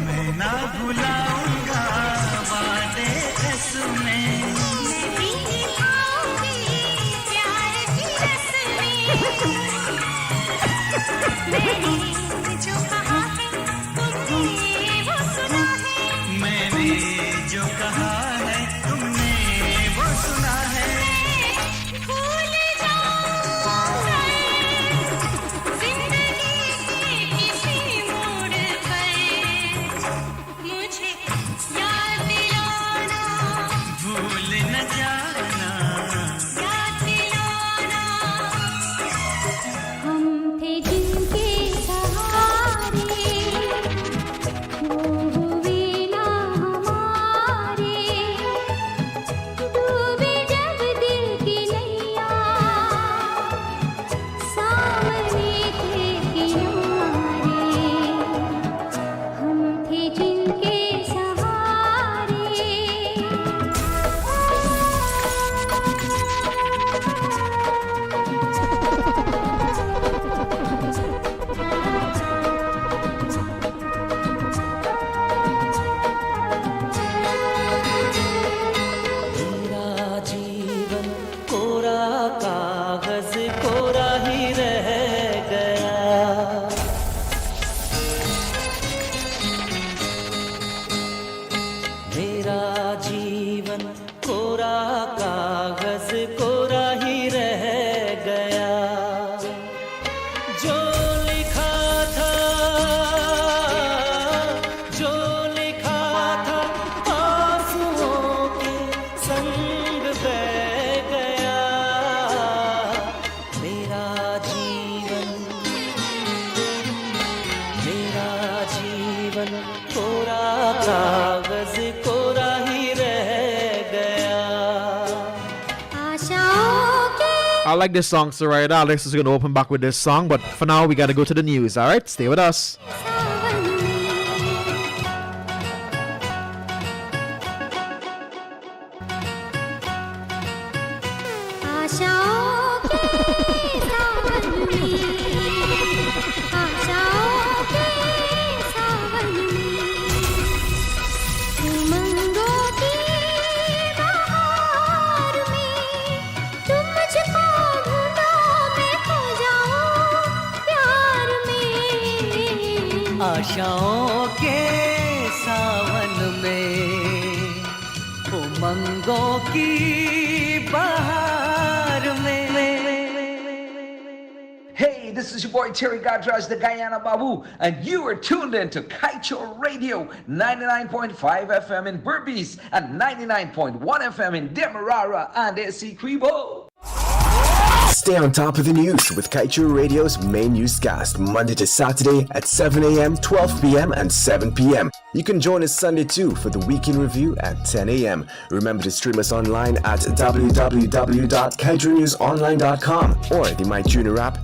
S2: मैं ना भुलाऊंगा वादे कसमें, मैं भी निभाऊंगी प्यार की रस्में। मैंने जो कहा है तुमने वो सुना है, मैंने जो कहा है तुमने वो सुना है। भूल जाऊंगा जिंदगी के किसी मोड़ पर, मुझे
S3: like this song, Surida.Alex is going to open back with this song, but for now we got to go to the news. All right, stay with us.
S2: आशाओं के सावन में उमंगों की बहार में
S8: Hey, this is your boy Terry Gadraj, the Guyana Babu, and you are tuned in to Kaieteur Radio, 99.5 FM in Berbice and 99.1 FM in Demerara and Essequibo.
S1: Stay on top of the news with Kaieteur Radio's main newscast, Monday to Saturday at 7 a.m., 12 p.m. and 7 p.m. You can join us Sunday too for the Weekend Review at 10 a.m. Remember to stream us online at www.kaieteurnewsonline.com or the MyTuner app.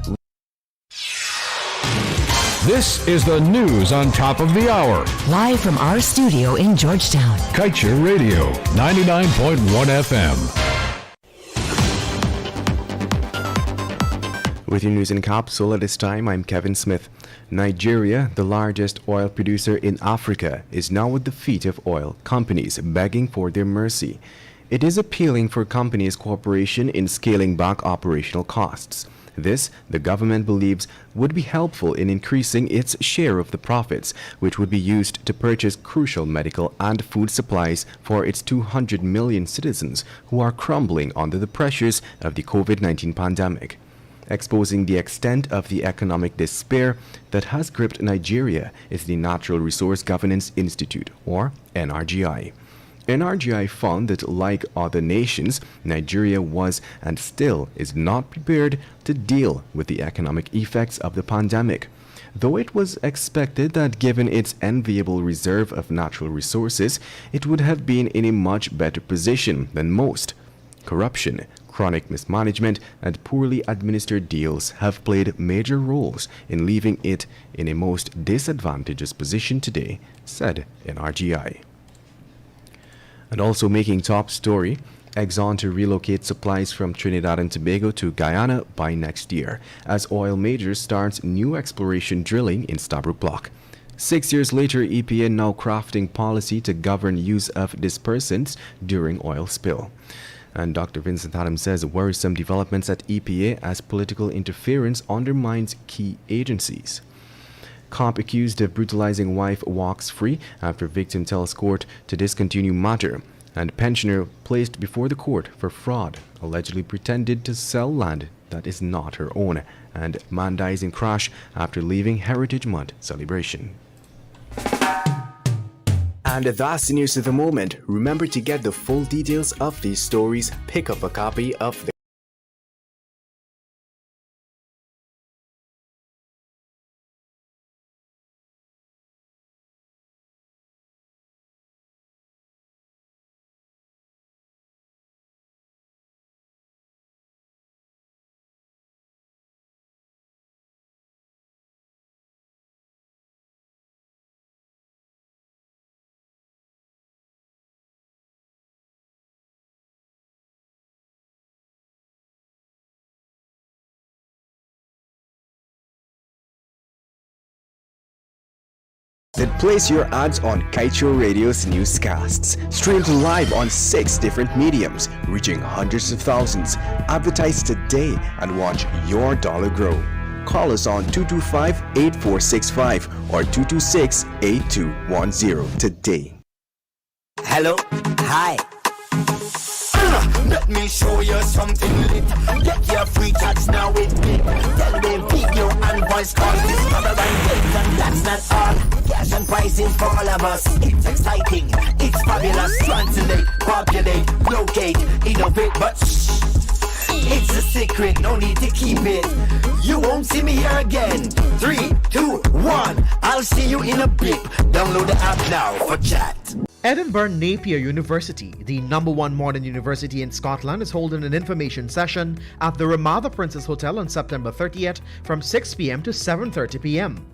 S9: This is the news on top of the hour.
S10: Live from our studio in Georgetown.
S9: Kaieteur Radio, 99.1 FM.
S1: With your news in capsule at this time, I'm Kevin Smith. Nigeria, the largest oil producer in Africa, is now at the feet of oil companies begging for their mercy. It is appealing for companies' cooperation in scaling back operational costs. This, the government believes, would be helpful in increasing its share of the profits, which would be used to purchase crucial medical and food supplies for its 200 million citizens who are crumbling under the pressures of the COVID-19 pandemic. Exposing the extent of the economic despair that has gripped Nigeria is the Natural Resource Governance Institute, or NRGI. NRGI found that, like other nations, Nigeria was and still is not prepared to deal with the economic effects of the pandemic. Though it was expected that given its enviable reserve of natural resources, it would have been in a much better position than most. Corruption, chronic mismanagement, and poorly administered deals have played major roles in leaving it in a most disadvantageous position today, said NRGI. And also making top story, Exxon to relocate supplies from Trinidad and Tobago to Guyana by next year, as oil major starts new exploration drilling in Stabroek Block. 6 years later, EPA now crafting policy to govern use of dispersants during oil spill. And Dr. Vincent Adams says worrisome developments at EPA as political interference undermines key agencies. Cop accused of brutalizing wife walks free after victim tells court to discontinue matter. And pensioner placed before the court for fraud, allegedly pretended to sell land that is not her own. And man dies in crash after leaving Heritage Month celebration. And that's the news of the moment. Remember to get the full details of these stories. Pick up a copy of the that place your ads on Kaieteur Radio's newscasts. Streamed live on 6 different mediums, reaching hundreds of thousands. Advertise today and watch your dollar grow. Call us on 225-8465 or 226-8210 today.
S11: Hello, hi. Let me show you something lit. Get your free chats now with me. Tell me video and voice calls. Discover and get, and that's not all. Cash and prizes for all of us. It's exciting, it's fabulous. Translate, populate, locate, innovate, but shh. It's a secret, no need to keep it. You won't see me here again. 3, 2, 1. I'll see you in a bit. Download the app now for chat.
S3: Edinburgh Napier University, the #1 modern university in Scotland, is holding an information session at the Ramada Princess Hotel on September 30th from 6 p.m. to 7:30 p.m.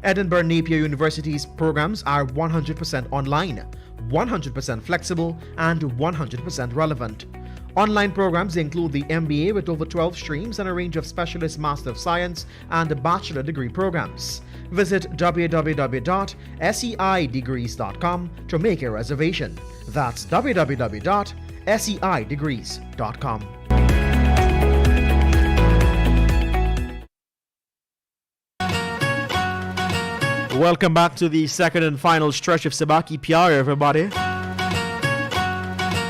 S3: Edinburgh Napier University's programs are 100% online, 100% flexible, and 100% relevant. Online programs include the MBA with over 12 streams and a range of specialist Master of Science and bachelor degree programs. Visit www.seidegrees.com to make a reservation. That's www.seidegrees.com. Welcome back to the second and final stretch of Sabaki Pyar, everybody.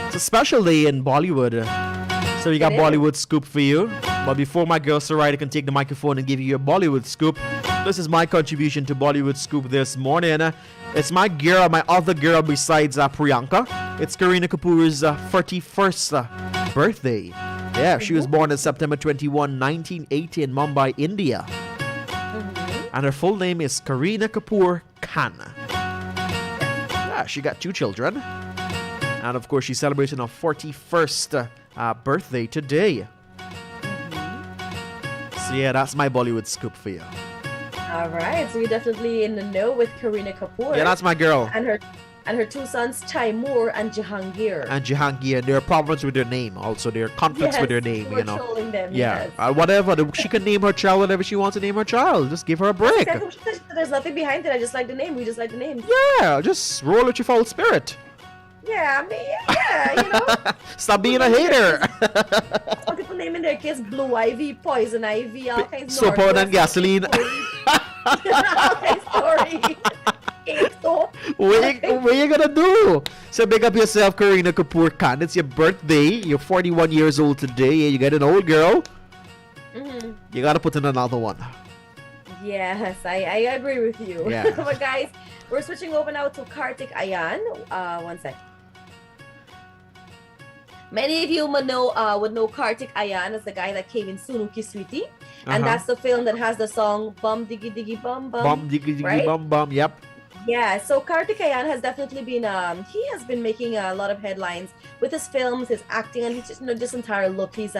S3: It's a special day in Bollywood. So we got Bollywood scoop for you. But before my girl Surida can take the microphone and give you your Bollywood scoop, this is my contribution to Bollywood scoop this morning. It's my girl, my other girl besides Priyanka. It's Kareena Kapoor's 41st birthday. Yeah, she was born on September 21, 1980 in Mumbai, India. And her full name is Kareena Kapoor Khan. Yeah, she got 2 children. And of course, she's celebrating her 41st birthday today. So yeah, that's my Bollywood scoop for you.
S4: All right, so you're definitely in the know with Kareena Kapoor.
S3: Yeah, that's my girl.
S4: And her 2 sons, Taimur and Jahangir.
S3: And Jahangir, there are problems with their name. Also, there are conflicts with their name, you know.
S4: Trolling them,
S3: yeah, whatever. She can name her child whatever she wants to name her child. Just give her a break.
S4: There's nothing behind it. I just like the name. We just like the name.
S3: Yeah, just roll with your foul spirit.
S4: Yeah, I mean, yeah, you know.
S3: Stop being a hater.
S4: Some people naming their kids Blue Ivy, Poison Ivy, all kinds of
S3: soap and gasoline.
S4: All kinds of story.
S3: What you gonna do? So big up yourself, Kareena Kapoor Khan. It's your birthday. You're 41 years old today. You get an old girl.
S4: Mm-hmm.
S3: You gotta put in another one.
S4: Yes, I agree with you.
S3: Yeah.
S4: But guys, we're switching over now to Kartik Ayan. One sec. Many of you would know Kartik Ayan as the guy that came in Sunuki Sweetie. And that's the film that has the song Bum Diggy Diggy Bum Bum.
S3: Bum Diggy Diggy Bum Bum, yep.
S4: Yeah, so Kartik Ayan has definitely been he has been making a lot of headlines with his films, his acting, and his just entire look. He's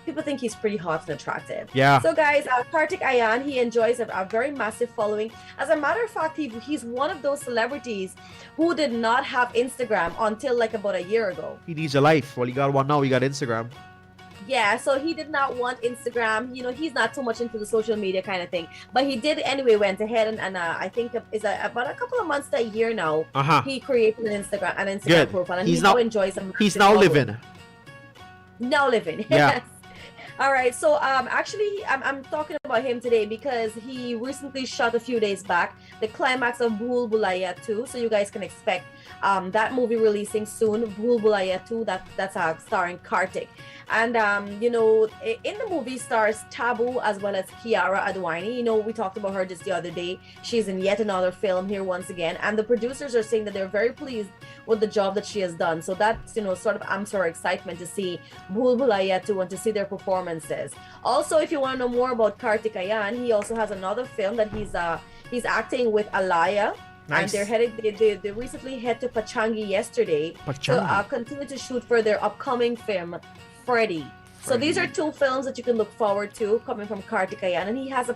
S4: people think he's pretty hot and attractive.
S3: Yeah.
S4: So guys, Kartik Ayan, he enjoys a very massive following. As a matter of fact, he's one of those celebrities who did not have Instagram until like about a year ago.
S3: He needs a life. Well, you got one now. You got Instagram.
S4: Yeah, so he did not want Instagram. You know, he's not too much into the social media kind of thing. But he did anyway, went ahead and I think about a couple of months to a year now, he created an Instagram profile. And he now enjoys them.
S3: He's now living.
S4: Now living,
S3: yeah.
S4: Yes. All right, so actually, I'm talking about him today because he recently shot a few days back the climax of Bhool Bhulaiya 2. So you guys can expect that movie releasing soon, Bhool Bhulaiya 2. That's starring Kartik. And, you know, in the movie stars Tabu as well as Kiara Adwani. You know, we talked about her just the other day. She's in yet another film here once again. And the producers are saying that they're very pleased with the job that she has done. So that's, you know, sort of amps her excitement to see Bhool Bhulaiya 2 and to see their performances. Also, if you want to know more about Kartik Ayan, he also has another film that he's acting with Alaya.
S3: Nice.
S4: And they recently head to Pachangi yesterday to continue to shoot for their upcoming film, Freddy. So these are 2 films that you can look forward to coming from Kartik Ayan, and he has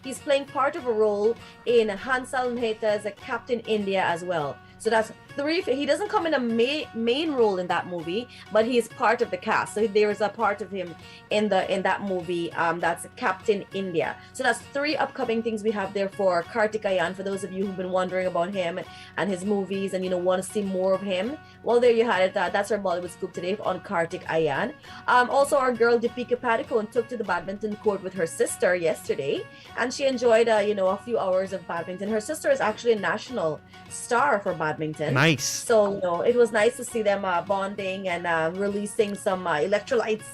S4: he's playing part of a role in Hansal Mehta's Captain India as well. So that's 3. He doesn't come in a main role in that movie, but he is part of the cast. So there is a part of him in that movie. That's Captain India. So that's 3 upcoming things we have there for Kartik Ayan. For those of you who've been wondering about him and his movies and want to see more of him, well, there you had it. That's our Bollywood scoop today on Kartik Ayan. Also, our girl Deepika Padukone took to the badminton court with her sister yesterday, and she enjoyed a few hours of badminton. Her sister is actually a national star for badminton.
S3: Nice.
S4: So it was nice to see them bonding and releasing some electrolytes,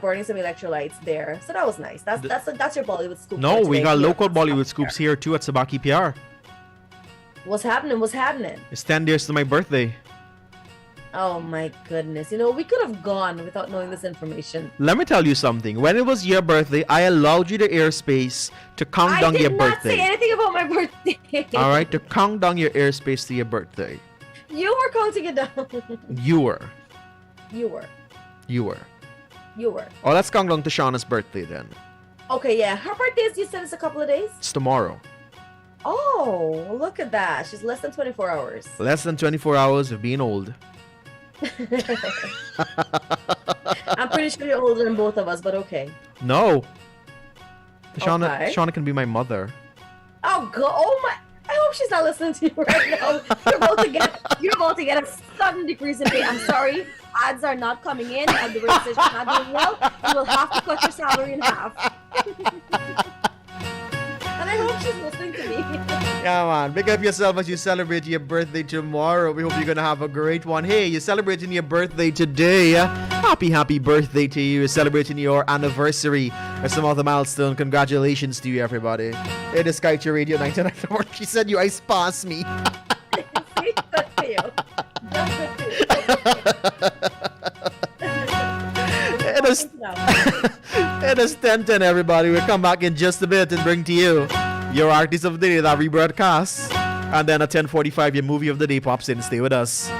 S4: burning some electrolytes there. So that was nice. That's your Bollywood scoop.
S3: No, we got local Bollywood scoops here too at Sabaki Pyar.
S4: What's happening?
S3: It's 10 years to my birthday.
S4: Oh my goodness. We could have gone without knowing this information.
S3: Let me tell you something. When it was your birthday, I allowed you the airspace to count down your birthday.
S4: I did not say anything about my birthday.
S3: All right, to count down your airspace to your birthday.
S4: You were counting it down.
S3: You were.
S4: You were.
S3: You were.
S4: You were.
S3: Oh, let's count down to Shauna's birthday then.
S4: Okay, yeah. Her birthday is, you said it's a couple of days?
S3: It's tomorrow.
S4: Oh, look at that. She's less than 24 hours.
S3: Less than 24 hours of being old.
S4: I'm pretty sure you're older than both of us, but okay.
S3: No. Shauna,
S4: Okay.
S3: Shauna can be my mother.
S4: Oh, oh my. I hope she's not listening to you right now. You're about to get a sudden decrease in pay. I'm sorry. Ads are not coming in and the radio station's not doing well. You will have to cut your salary in half. And I hope she's listening to me.
S3: Yeah, man. Pick up yourself as you celebrate your birthday tomorrow. We hope you're going to have a great one. Hey, you're celebrating your birthday today. Happy birthday to you. You're celebrating your anniversary or some other milestone. Congratulations to you, everybody. It is Kaieteur Radio 99. She said you ice pass me.
S4: See? Good for you. That's good for you.
S3: It is 10:10, everybody. We'll come back in just a bit and bring to you your artist of the day that rebroadcasts. And then at 10:45, your movie of the day pops in. Stay with us.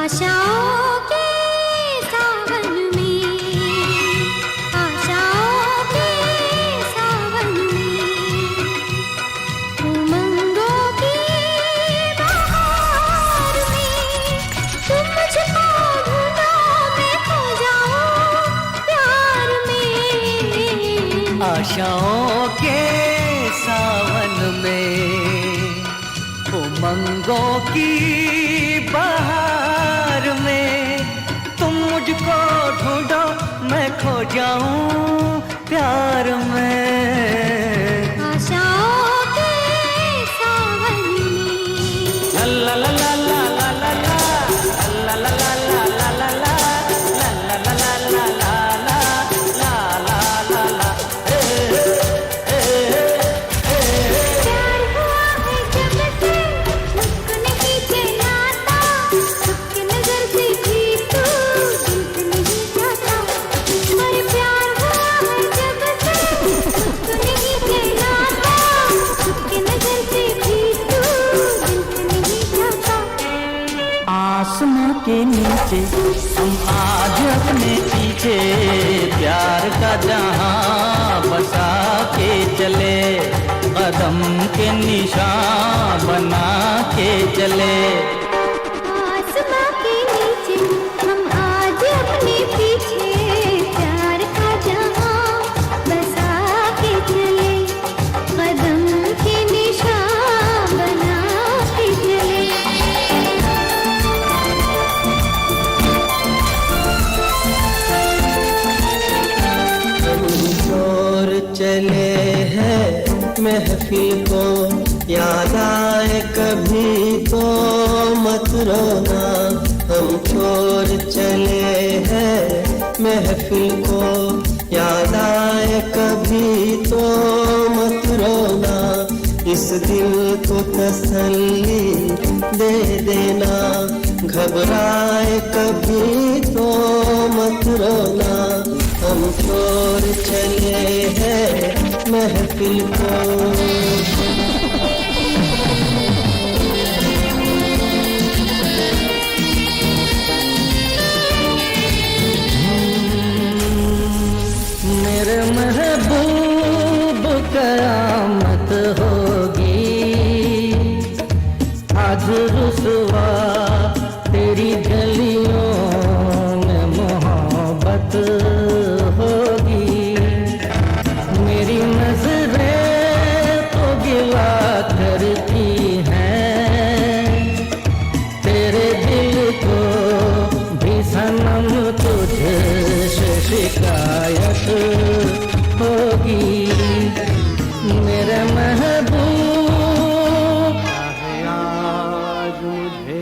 S5: आशाओं के सावन में आशाओं के सावन में उमंगों की बहार में तुम मुझको ढूंढो मैं खो जाऊं प्यार में
S2: आशाओं के सावन में उमंगों की बहार में तुम मुझको ढूंढो मैं खो जाऊं प्यार में
S5: आशाओं के सावन में
S2: ला ला ला ला ला ला ला ला ला ला ला ला ला ला आसमां के नीचे हम आज अपने पीछे प्यार का जहां बसा के चले कदम के निशान बना के चले
S5: आसमां के नीचे हम आज अपने पीछे प्यार का जहां बसा के चले कदम के निशान बना के चले
S2: और चले हैं महफिल को याद आए कभी तो मत रोना हम छोड़ चले हैं महफिल को याद आए कभी तो मत रोना इस दिल को तसल्ली दे देना घबराए कभी तो मत रोना हम छोड़ चले हैं महफिल को मेरे महबूब कयामत होगी आज रुसवा तेरी गलियों में मोहब्बत होगी मेरी नजरें तो गिला करती हैं तेरे दिल को भी सनम तुझे शिकायत होगी मेरे महबूब आज मुझे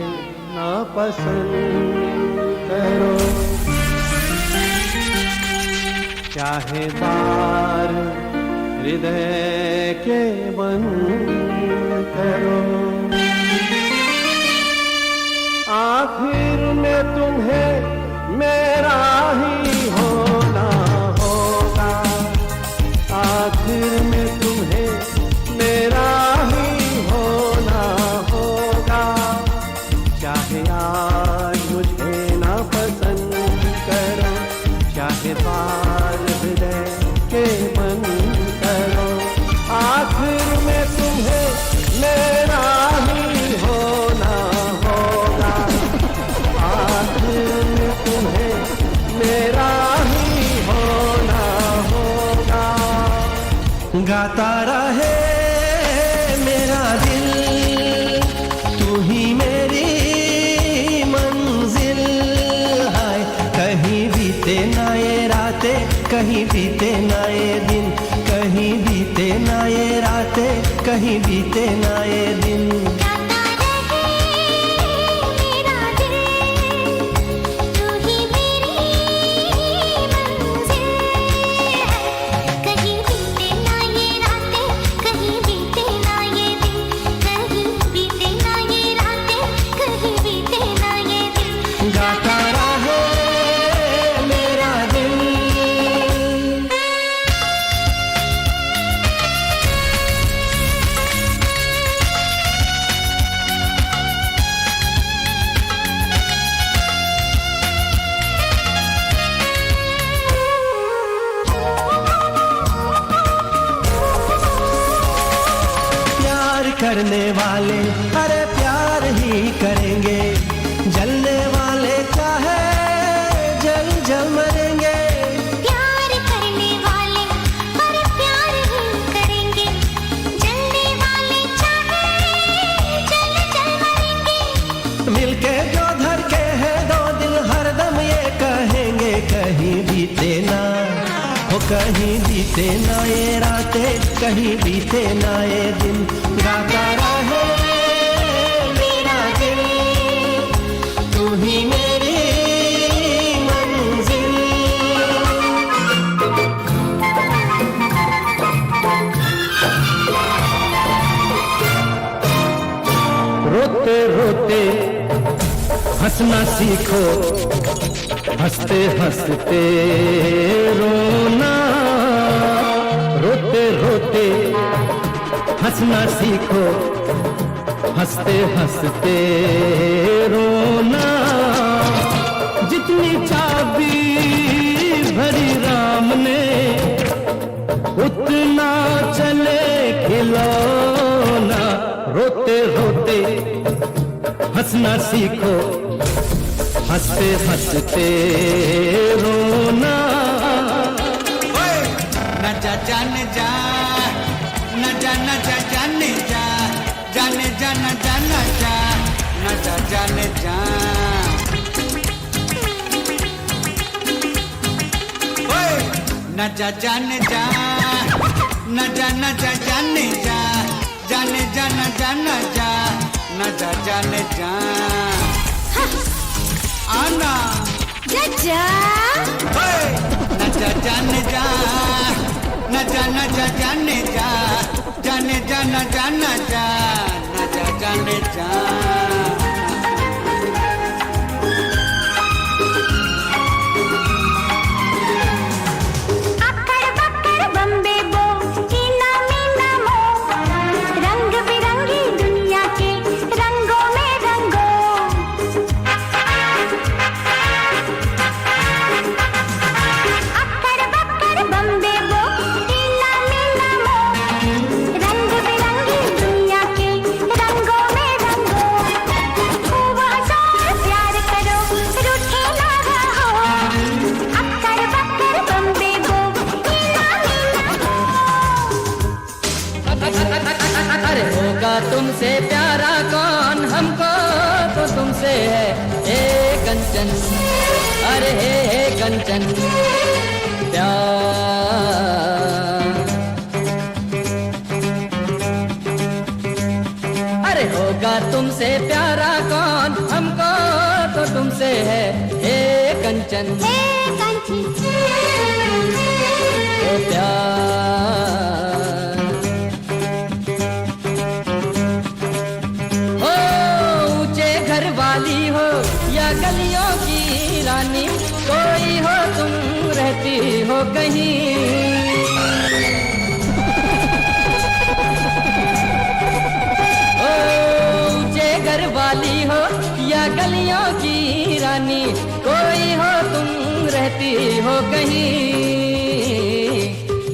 S2: नापसंद करो चाहे बार हृदय के बंद करो आखिर में तुम्हें मेरा ही होना होगा आखिर में तुम्हें मेरा ही होना
S12: गाता रहे मेरा दिल, तू ही मेरी मंजिल है। कहीं बीते ना ये रातें, कहीं बीते ना ये दिन, कहीं बीते ना ये रातें, कहीं बीते ना ये दिन। करने वाले अरे प्यार ही करेंगे, जलने वाले चाहे जल जल मरेंगे।
S5: प्यार करने वाले अरे प्यार ही करेंगे, जलने वाले चाहे जल जल मरेंगे।
S12: मिलके जो धड़के हैं दो दिल हरदम ये कहेंगे, कहीं बीते ना हो, कहीं बीते ना ये रातें, कहीं बीते ना ये दिन। गाता रहे मेरा दिल, तू ही मेरी मंजिल। रोते रोते हंसना सीखो, हंसते हंसते रोना। रोते रोते हंसना सीखो, हंसते हंसते रोना। जितनी चाबी भरी राम ने, उतना चले खिलौना। रोते रोते हंसना सीखो, हंसते हंसते रोना।
S2: न जा जाने जा, न जा न जा जाने जा, जाने जा न जा न जा, न जा जाने जा। न जा जाने जा, न जा न जा जाने जा, जाने जा न जा न जा, न जा जाने जा। आना
S5: जा जा,
S2: न जा जाने जा, न जा न जा जाने जा, जाने जा न जा न जा, न जा जाने जा। तुमसे प्यारा कौन, हमको तो तुमसे है ए कंचन। अरे हे कंचन प्यार। अरे होगा तुमसे प्यारा कौन, हमको तो तुमसे है ए कंचन। ओ प्यार। वाली हो या गलियों की रानी, कोई हो तुम रहती हो कहीं। ओ ऊंचे घर वाली हो या गलियों की रानी, कोई हो तुम रहती हो कहीं।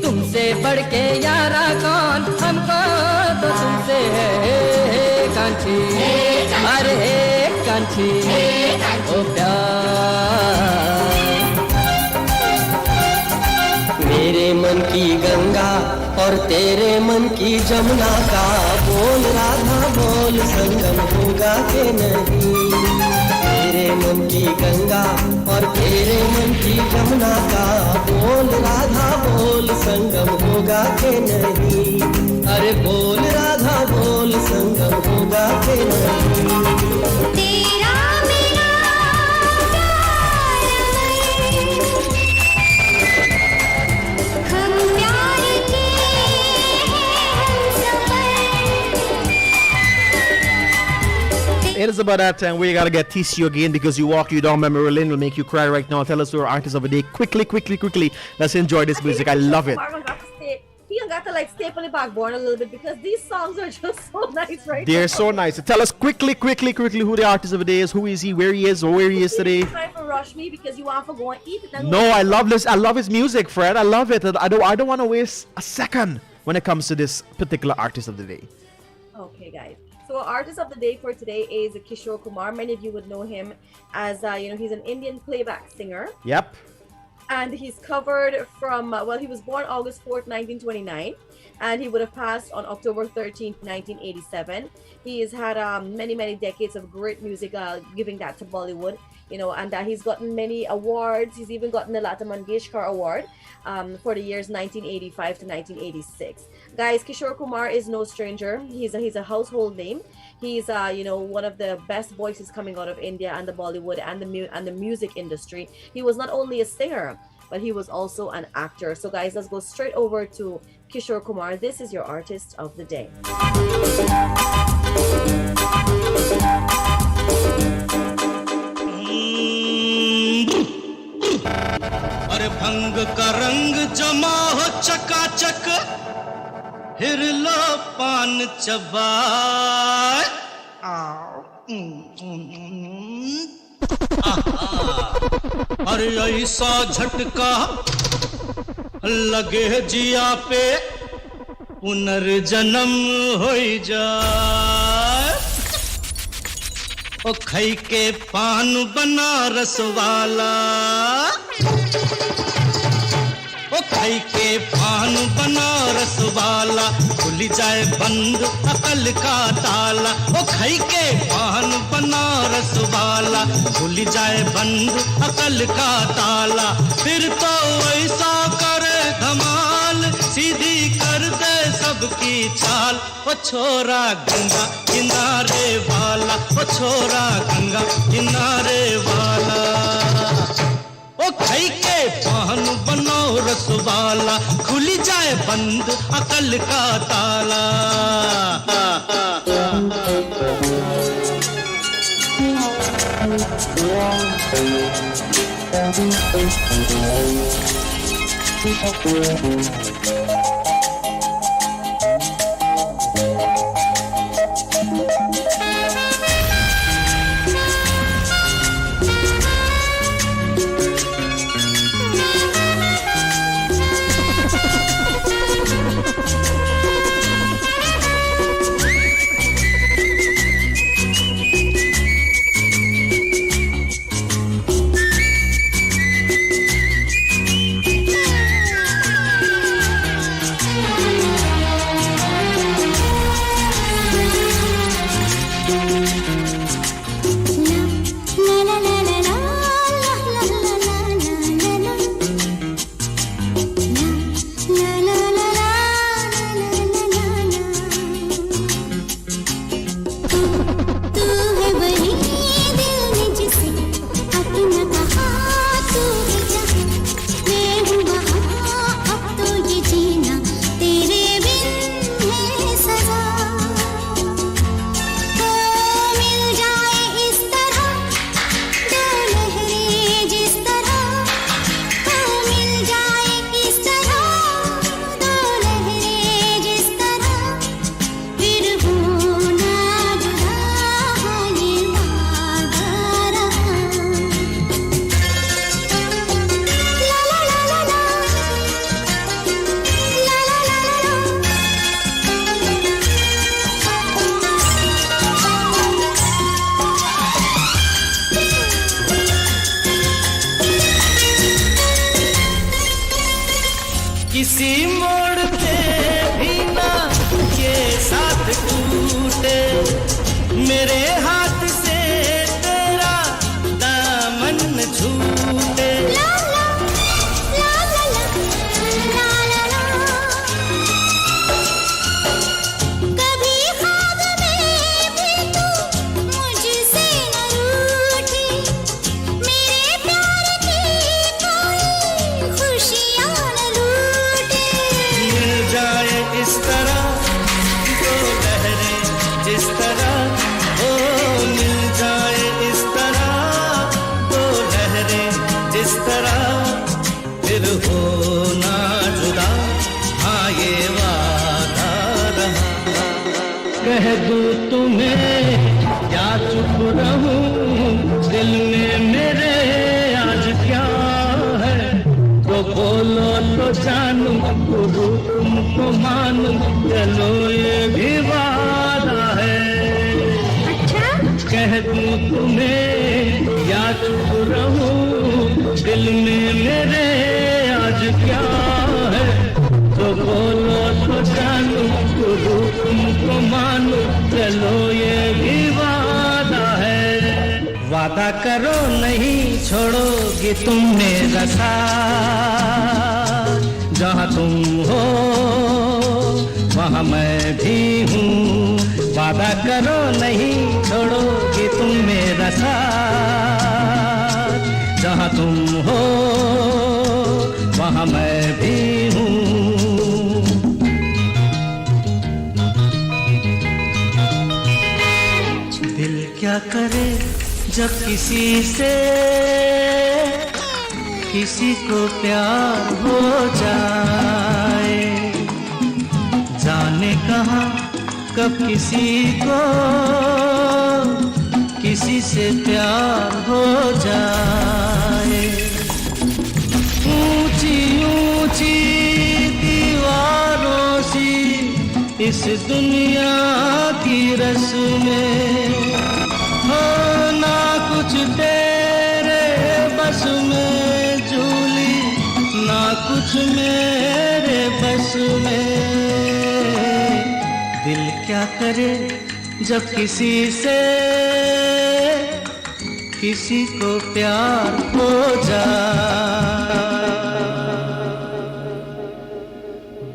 S2: तुमसे बढ़ के यारा कौन, हमको तो तुमसे है कांची। अरे कांची ओ प्यार।
S12: मेरे मन की गंगा और तेरे मन की जमुना का बोल राधा बोल संगम होगा के नहीं। तेरे मन की गंगा और तेरे मन की जमुना का बोल राधा बोल संगम होगा के नहीं। अरे बोल राधा बोल संगम होगा के नहीं।
S5: तेरा मेरा हम प्यार के
S3: It is about that time we gotta get TCU again because you walk you down memory lane will make you cry right now. Tell us your artist of the day quickly. Let's enjoy this music. I love it.
S4: He got to like stay on the backboard a little bit because these songs are just so nice, right?
S3: They're so nice. Tell us quickly who the artist of the day is, who is he, where he is, or where he is today.
S4: Trying to rush me because you want to go and eat it.
S3: No, I love this. I love his music, Fred. I love it. I don't want to waste a second when it comes to this particular artist of the day.
S4: Okay, guys. So our artist of the day for today is Kishore Kumar. Many of you would know him as he's an Indian playback singer.
S3: Yep.
S4: And he's covered from he was born August 4th, 1929, and he would have passed on October 13th, 1987. He has had many decades of great music, giving that to Bollywood, and he's gotten many awards. He's even gotten the Lata Mangeshkar Award for the years 1985 to 1986. Guys, Kishore Kumar is no stranger. He's a household name. He's one of the best voices coming out of India and the Bollywood and the music industry. He was not only a singer, but he was also an actor. So guys, let's go straight over to Kishore Kumar. This is your artist of the day.
S12: अरे भंग का रंग जमा हो चकाचक, हिर लो पान चबाए। अरे ऐसा झटका लगे जिया पे पुनर्जन्म हो जाए। ओ खई के पान बनारस वाला, ओ खई के पान बनारस वाला, खुल जाए बंद अकल का ताला। ओ खई के पान बनारस वाला, खुल जाए बंद अकल का ताला। फिर तो ऐसा करे धमाल, सीधी कर दे सबकी चाल। ओ छोरा गंगा किनारे वाला, ओ छोरा गंगा किनारे वाला। ओ खई के पान बनारस वाला, खुल जाए बंद अकल का ताला। कह दूं तुम्हें या चुप रहूं, दिल में मेरे आज क्या है, तो बोलो तो जानूं, गुरु तुमको मानूं, चलो ये भी वादा है। अच्छा? कह दूं तुम्हें या चुप रहूं, दिल में मेरे आज क्या है, तो बोलो तो जानूं, गुरु तुमको मानूं, चलो ये भी वादा है। वादा करो नहीं छोड़ोगे तुम मेरा साथ, जहाँ तुम हो वहाँ मैं भी हूँ। वादा करो नहीं छोड़ोगे तुम मेरा साथ, जहाँ तुम हो वहाँ मैं भी हूँ। दिल क्या करे जब किसी से किसी को प्यार हो जाए, जाने कहाँ कब किसी को किसी से प्यार हो जाए। ऊंची ऊंची दीवारों सी इस दुनिया की रस्में, हो ना कुछ तेरे बस में झूली, ना कुछ मेरे बस में। दिल क्या करे जब किसी से किसी को प्यार हो जाए।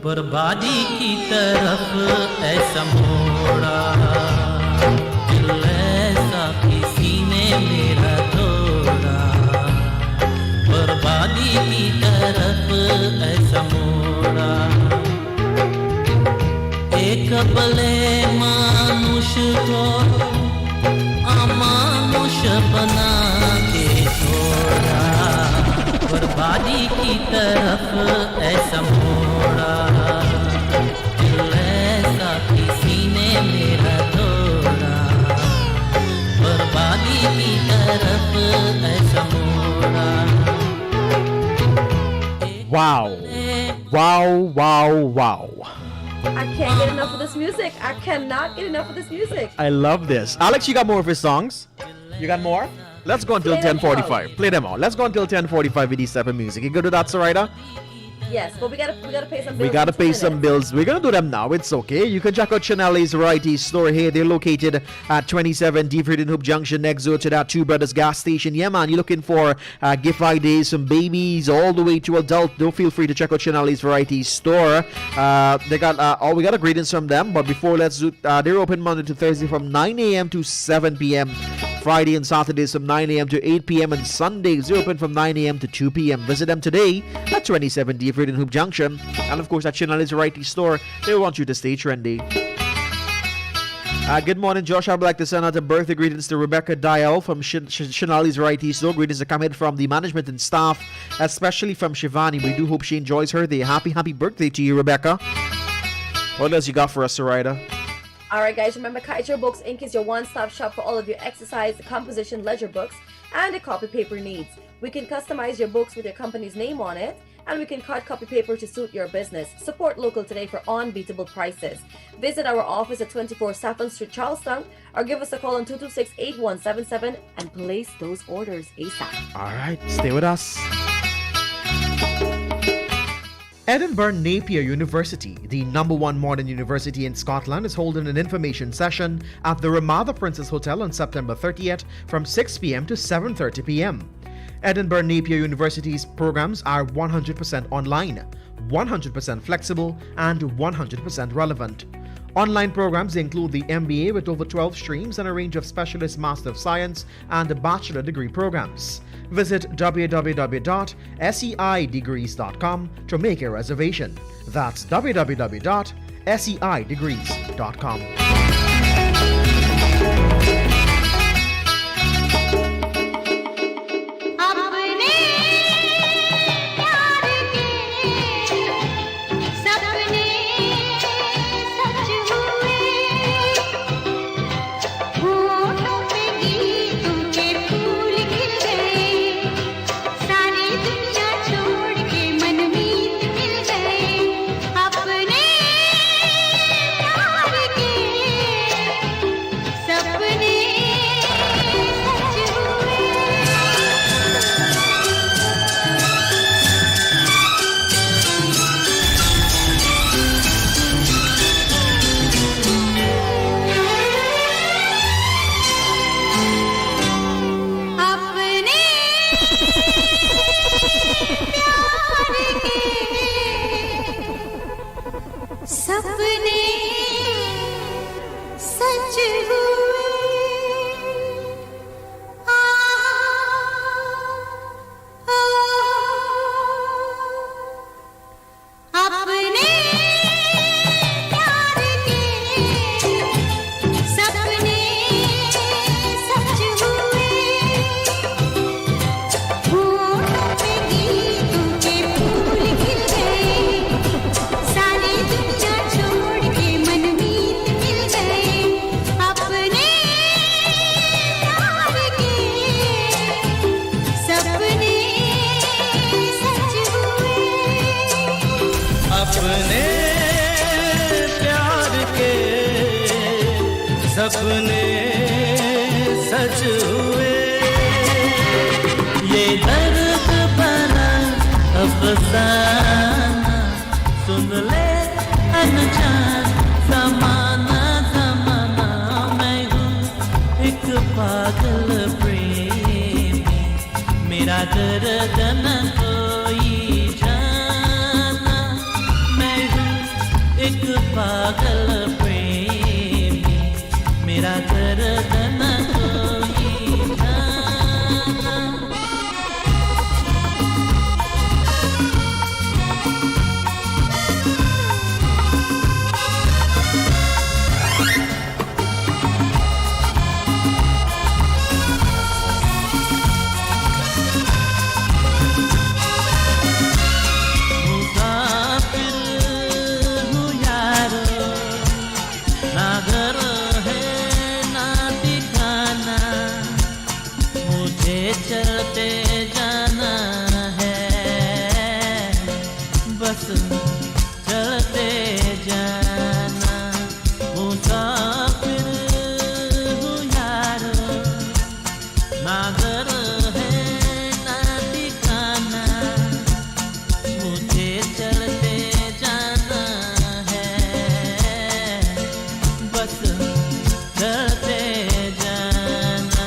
S12: बर्बादी की तरफ ऐसा मोड़ा, दिल ऐसा किसी ने मेरा तोड़ा। बर्बादी की तरफ ऐसा मोड़ा, एक बले मानुष को अमानुष बना के छोड़ा। बर्बादी की तरफ ऐसा मोड़ा, दिल ऐसा किसी ने मेरा तोड़ा। बर्बादी की तरफ ऐसा मोड़ा।
S3: Wow. Wow, wow, wow.
S4: I can't get enough of this music. I cannot get enough of this music.
S3: I love this. Alex, you got more of his songs? You got more? Let's go until 10:45. Play them all. Let's go until 10:45 with these type of music. You good with that, Surida?
S4: Yes, but we gotta pay some bills.
S3: We gotta pay some bills. We're gonna do them now. It's okay. You can check out Chanel's Variety Store here. They're located at 27 D Freedom Hoop Junction, next door to that Two Brothers gas station. Yeah, man, you're looking for gift ideas, some babies, all the way to adult. Do feel free to check out Chanel's Variety Store. They got we got a greetings from them. But before, let's do. They're open Monday to Thursday from 9 a.m. to 7 p.m. Friday and Saturdays from 9 a.m. to 8 p.m. and Sundays they're open from 9 a.m. to 2 p.m. Visit them today at 27 D Freedom Hoop Junction. And of course at Chanel's Variety Store, they want you to stay trendy. Good morning, Josh. I would like to send out a birthday greetings to Rebecca Dial from Chanel's Variety Store. Greetings are coming from the management and staff, especially from Shivani. We do hope she enjoys her day. Happy birthday to you, Rebecca. What else you got for us, Surida?
S4: Alright guys, remember Kaieteur Books Inc. is your one-stop shop for all of your exercise, composition, leisure books, and the copy paper needs. We can customize your books with your company's name on it, and we can cut copy paper to suit your business. Support local today for unbeatable prices. Visit our office at 24 Saffron Street, Charlestown, or give us a call on 226-8177 and place those orders ASAP.
S3: Alright, stay with us. Edinburgh Napier University, the #1 modern university in Scotland, is holding an information session at the Ramada Princess Hotel on September 30th from 6 p.m. to 7:30 p.m. Edinburgh Napier University's programs are 100% online, 100% flexible, and 100% relevant. Online programs include the MBA with over 12 streams and a range of specialist Master of Science and bachelor degree programs. Visit www.seidegrees.com to make a reservation. That's www.seidegrees.com.
S12: सपने सच हुए ये दर्द भरा अफसाना सुन ले अनजान ज़माना ज़माना मैं हूँ एक पागल प्रेमी मेरा दर्द न कोई जाना मैं हूँ एक पागल प्रेमी मेरा दर्द न कोई जाना चलते जाना है बस चलते जाना मुसाफिर हूँ यारो ना घर है ना ठिकाना मुझे चलते जाना है बस चलते जाना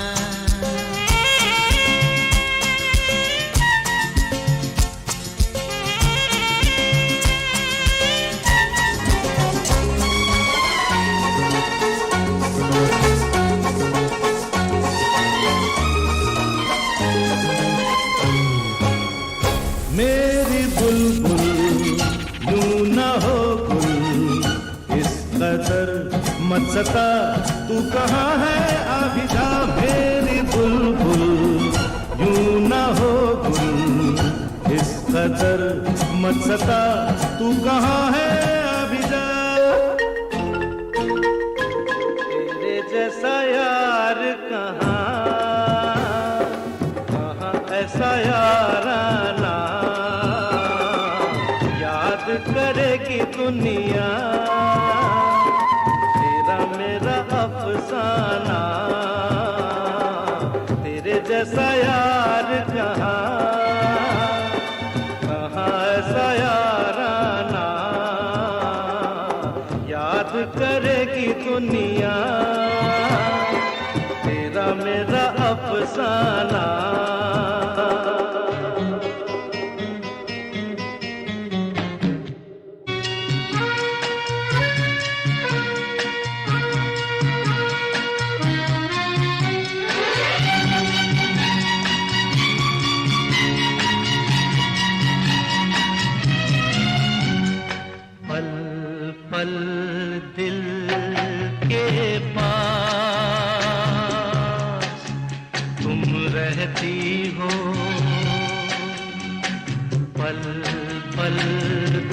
S6: मेरी बुलबुल यूं न हो गुल इस कदर मत सता तू कहाँ है अभी जा मेरी बुलबुल यूं न हो गुल इस कदर मत सता तू कहाँ है अभी जा तेरे जैसा यार कहाँ कहाँ ऐसा याराना याद करेगी दुनिया तेरा मेरा अफसाना तेरे जैसा यार कहाँ कहाँ ऐसा याराना याद करेगी दुनिया तेरा मेरा अफसाना पल पल दिल के पास तुम रहती हो पल पल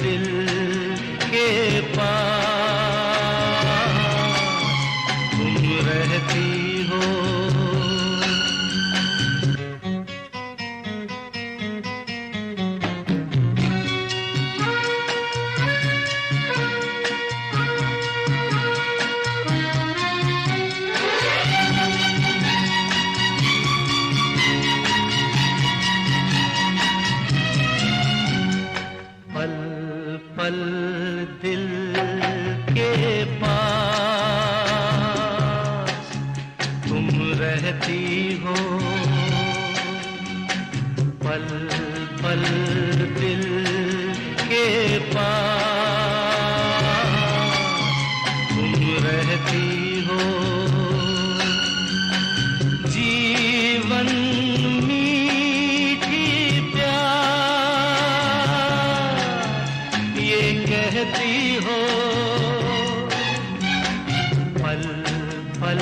S6: दिल के पास तुम रहती हो पल पल दिल के पास तुम रहती हो पल पल दिल के पास तुम रहती हो जीवन मीठी प्यार ये कहती हो पल पल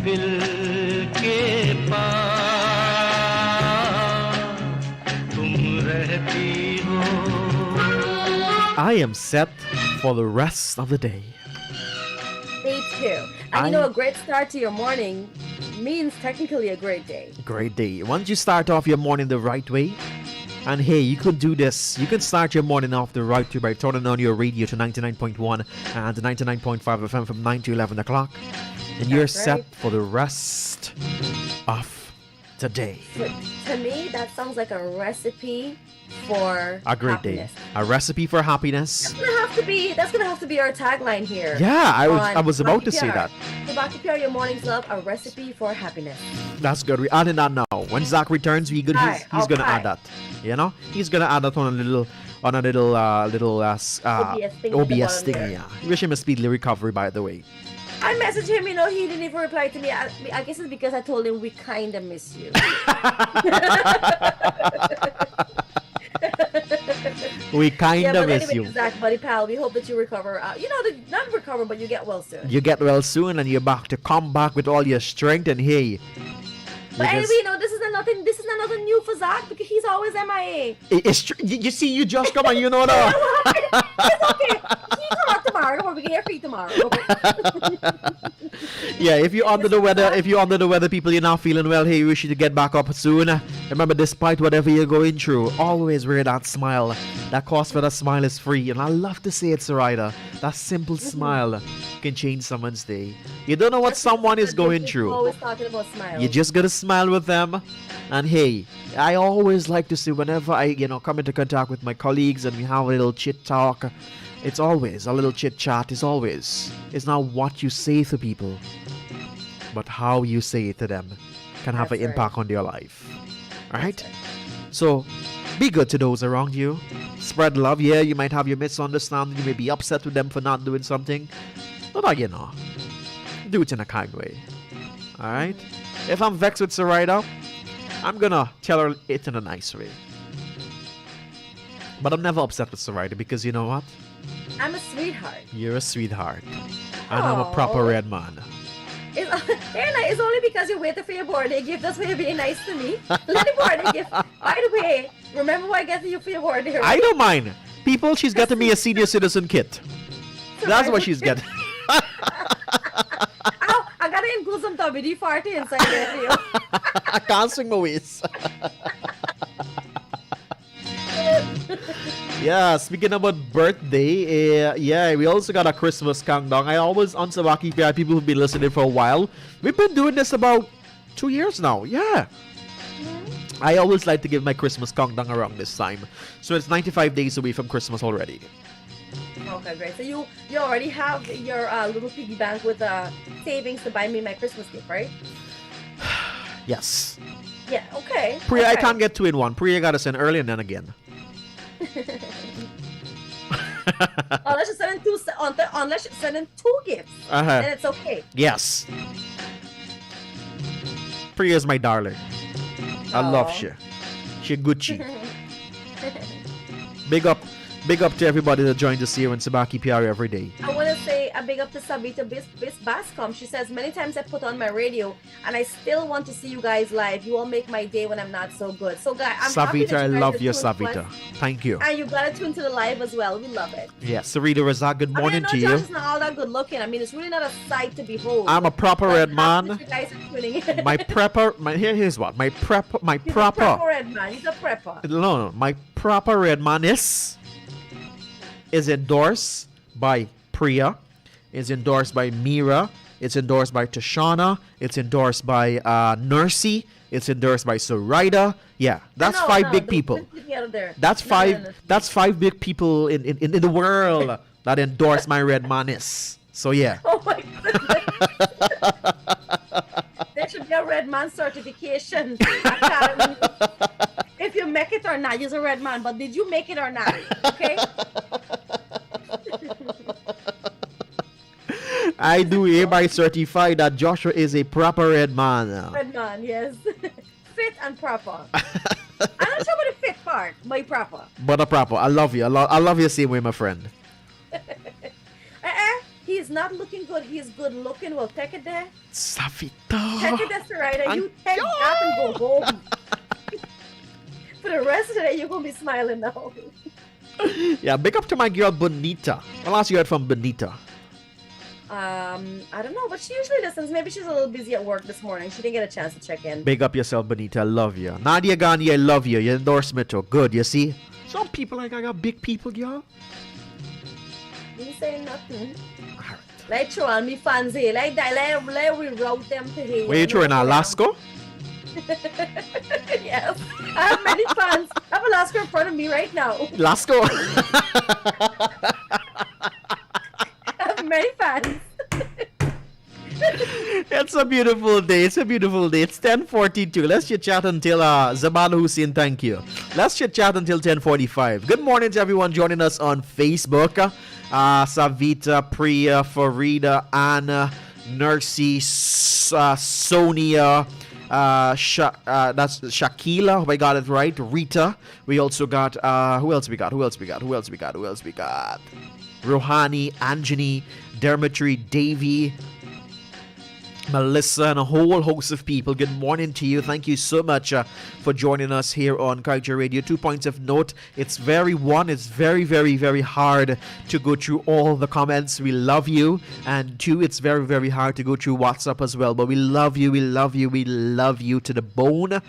S6: दिल के पास तुम रहती हो
S3: I am set for the rest of the day.
S4: Me too. And you know, a great start to your morning means technically a great day.
S3: Great day. Once you start off your morning the right way, And hey, you could do this. You can start your morning off the right way by turning on your radio to 99.1 and 99.5 FM from 9 to 11 o'clock. And you're set for the rest of today.
S4: To me, that sounds like a recipe for
S3: a great
S4: happiness.
S3: day. A recipe for happiness.
S4: That's gonna have to be our tagline here.
S3: Yeah, I was about to say that.
S4: Subah Pyar, your morning's love, a recipe for happiness.
S3: That's good. We're adding that now. When Zach returns, he's gonna add that. You know, he's gonna add that on a little OBS thing. Yeah. Wish him a speedy recovery, by the way.
S4: I messaged him, he didn't even reply to me. I guess it's because I told him we kind of miss you.
S3: We kind of miss you.
S4: Zach, buddy pal, we hope that you recover. Not recover, but you get well soon.
S3: You get well soon, and you're back to come back with all your strength. And hey,
S4: but anyway, this is not nothing new for Zach because he's always MIA.
S3: It's true. You see, you just come and you know that.
S4: It's okay. He come out tomorrow. We'll be here free tomorrow. Okay?
S3: Yeah, if you're under the weather, people, you're not feeling well. Hey, we wish you to get back up soon. Remember, despite whatever you're going through, always wear that smile. That cost for that smile is free, and I love to say it, Surida. That simple smile can change someone's day. You don't know what someone is going through.
S4: Always talking about smiles.
S3: You just gotta smile with them. And hey, I always like to say whenever I come into contact with my colleagues and we have a little chit talk, it's always a little chit chat. It's not what you say to people, but how you say it to them can have an impact on their life. All right. So be good to those around you. Spread love. Yeah, you might have your misunderstanding. You may be upset with them for not doing something, but do it in a kind way. All right. If I'm vexed with Surida, I'm gonna tell her it in a nice way. But I'm never upset with Surida because you know what?
S4: I'm a sweetheart.
S3: You're a sweetheart. And I'm a proper red man.
S4: It's only because you're waiting for your birthday gift. That's why you're being nice to me. Let the birthday gift. By the way, remember what I get you for your birthday, right?
S3: I don't mind. People, she's getting me a senior citizen kit. That's what she's getting.
S4: I gotta include some WD-40 inside there for you.
S3: I can't swing my waist. Yeah, speaking about birthday, we also got a Christmas countdown. I always on Subah Pyar, people who've been listening for a while. We've been doing this about 2 years now. Yeah. I always like to give my Christmas countdown around this time. So it's 95 days away from Christmas already.
S4: Okay, great. So you already have your little piggy bank with savings to buy me my Christmas gift, right?
S3: Yes.
S4: Yeah, okay.
S3: Priya,
S4: okay.
S3: I can't get two in one. Priya gotta send early and then again.
S4: Unless you send in two gifts, then it's okay.
S3: Yes. Priya's my darling. I love she. She Gucci. Big up to everybody that joins us here on Subah Pyar every day.
S4: I want to say a big up to Savita Bascom. She says, many times I put on my radio and I still want to see you guys live. You all make my day when I'm not so good. So guys, I'm happy that
S3: Savita, I love you,
S4: tuned
S3: Savita. Thank you.
S4: And you got to tune to the live as well. We love it.
S3: Yeah, Surida Razak, good morning to you.
S4: Josh is not all that good looking. I mean, it's really not a sight to behold.
S3: I'm a proper red man.
S4: You guys are tuning in.
S3: My prepper, here's what. My proper.
S4: He's a proper red man. He's a prepper.
S3: No, my proper red man is endorsed by Priya, is endorsed by Mira, it's endorsed by Tashana, it's endorsed by Nursey, it's endorsed by Surida. Yeah, that's five big people. That's five big people in the world that endorse my red manis. So yeah.
S4: Oh my goodness. There should be a red man certification academy. If you make it or not, you're a red man. But did you make it or not? Okay.
S3: I do hereby certify that Joshua is a proper red man.
S4: Red man, yes. Fit and proper. I'm not sure about the fit part, but proper.
S3: But a proper. I love you. I love you same way, my friend.
S4: He's not looking good. He's good looking. Well, take it there.
S3: Savita.
S4: Take it there, Surida. You take that and go home. For the rest of the day, you're going to be smiling now.
S3: Yeah, big up to my girl Bonita. I'll ask you out from Bonita.
S4: I don't know, but she usually listens. Maybe she's a little busy at work this morning. She didn't get a chance to check in.
S3: Big up yourself, Benita. I love you. Nadia Gandhi, I love you. Your endorsement, oh, good. You see? Some people like I got big people, y'all.
S4: You say nothing. Like throw on me fans here. Like that. Let we route them to here.
S3: Where you throwing Alaska?
S4: Yes. I have many fans. I have Alaska in front of me right now.
S3: Alaska.
S4: I have many fans.
S3: It's a beautiful day. It's a beautiful day. It's 10:42. Let's chit chat until Zabal Hussein. Thank you. Let's chit chat until 10:45. Good morning to everyone joining us on Facebook. Savita, Priya, Farida, Anna, Nursey, Sonia. That's Shakila. Hope I got it right. Rita. We also got who else we got? Rohani, Anjani, Dermatry, Davy, Melissa, and a whole host of people. Good morning to you. Thank you so much for joining us here on Kaieteur Radio. 2 points of note. It's very hard to go through all the comments. We love you. And 2, it's very hard to go through WhatsApp as well. But we love you to the bone.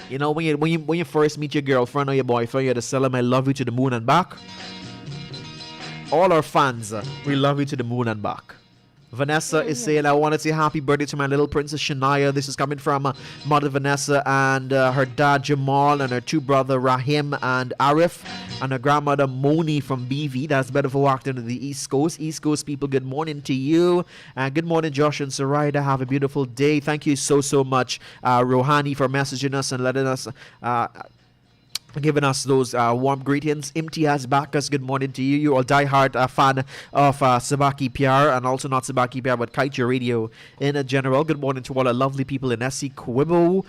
S3: You know, when you first meet your girlfriend or your boyfriend, you have to tell them I love you to the moon and back. All our fans, we love you to the moon and back. Vanessa is saying, I want to say happy birthday to my little princess Shania. This is coming from Mother Vanessa and her dad Jamal and her 2 brother Rahim and Arif and her grandmother Moni from BV. That's better for walked into the East Coast. East Coast people, good morning to you. And good morning, Josh and Surida. Have a beautiful day. Thank you so much, Rohani, for messaging us and letting us giving us those warm greetings. Imtiaz Bakas, good morning to you. You're a diehard fan of Sabaki Pyar, and also not Sabaki Pyar, but Kaieteur Radio in general. Good morning to all the lovely people in SC Quibo.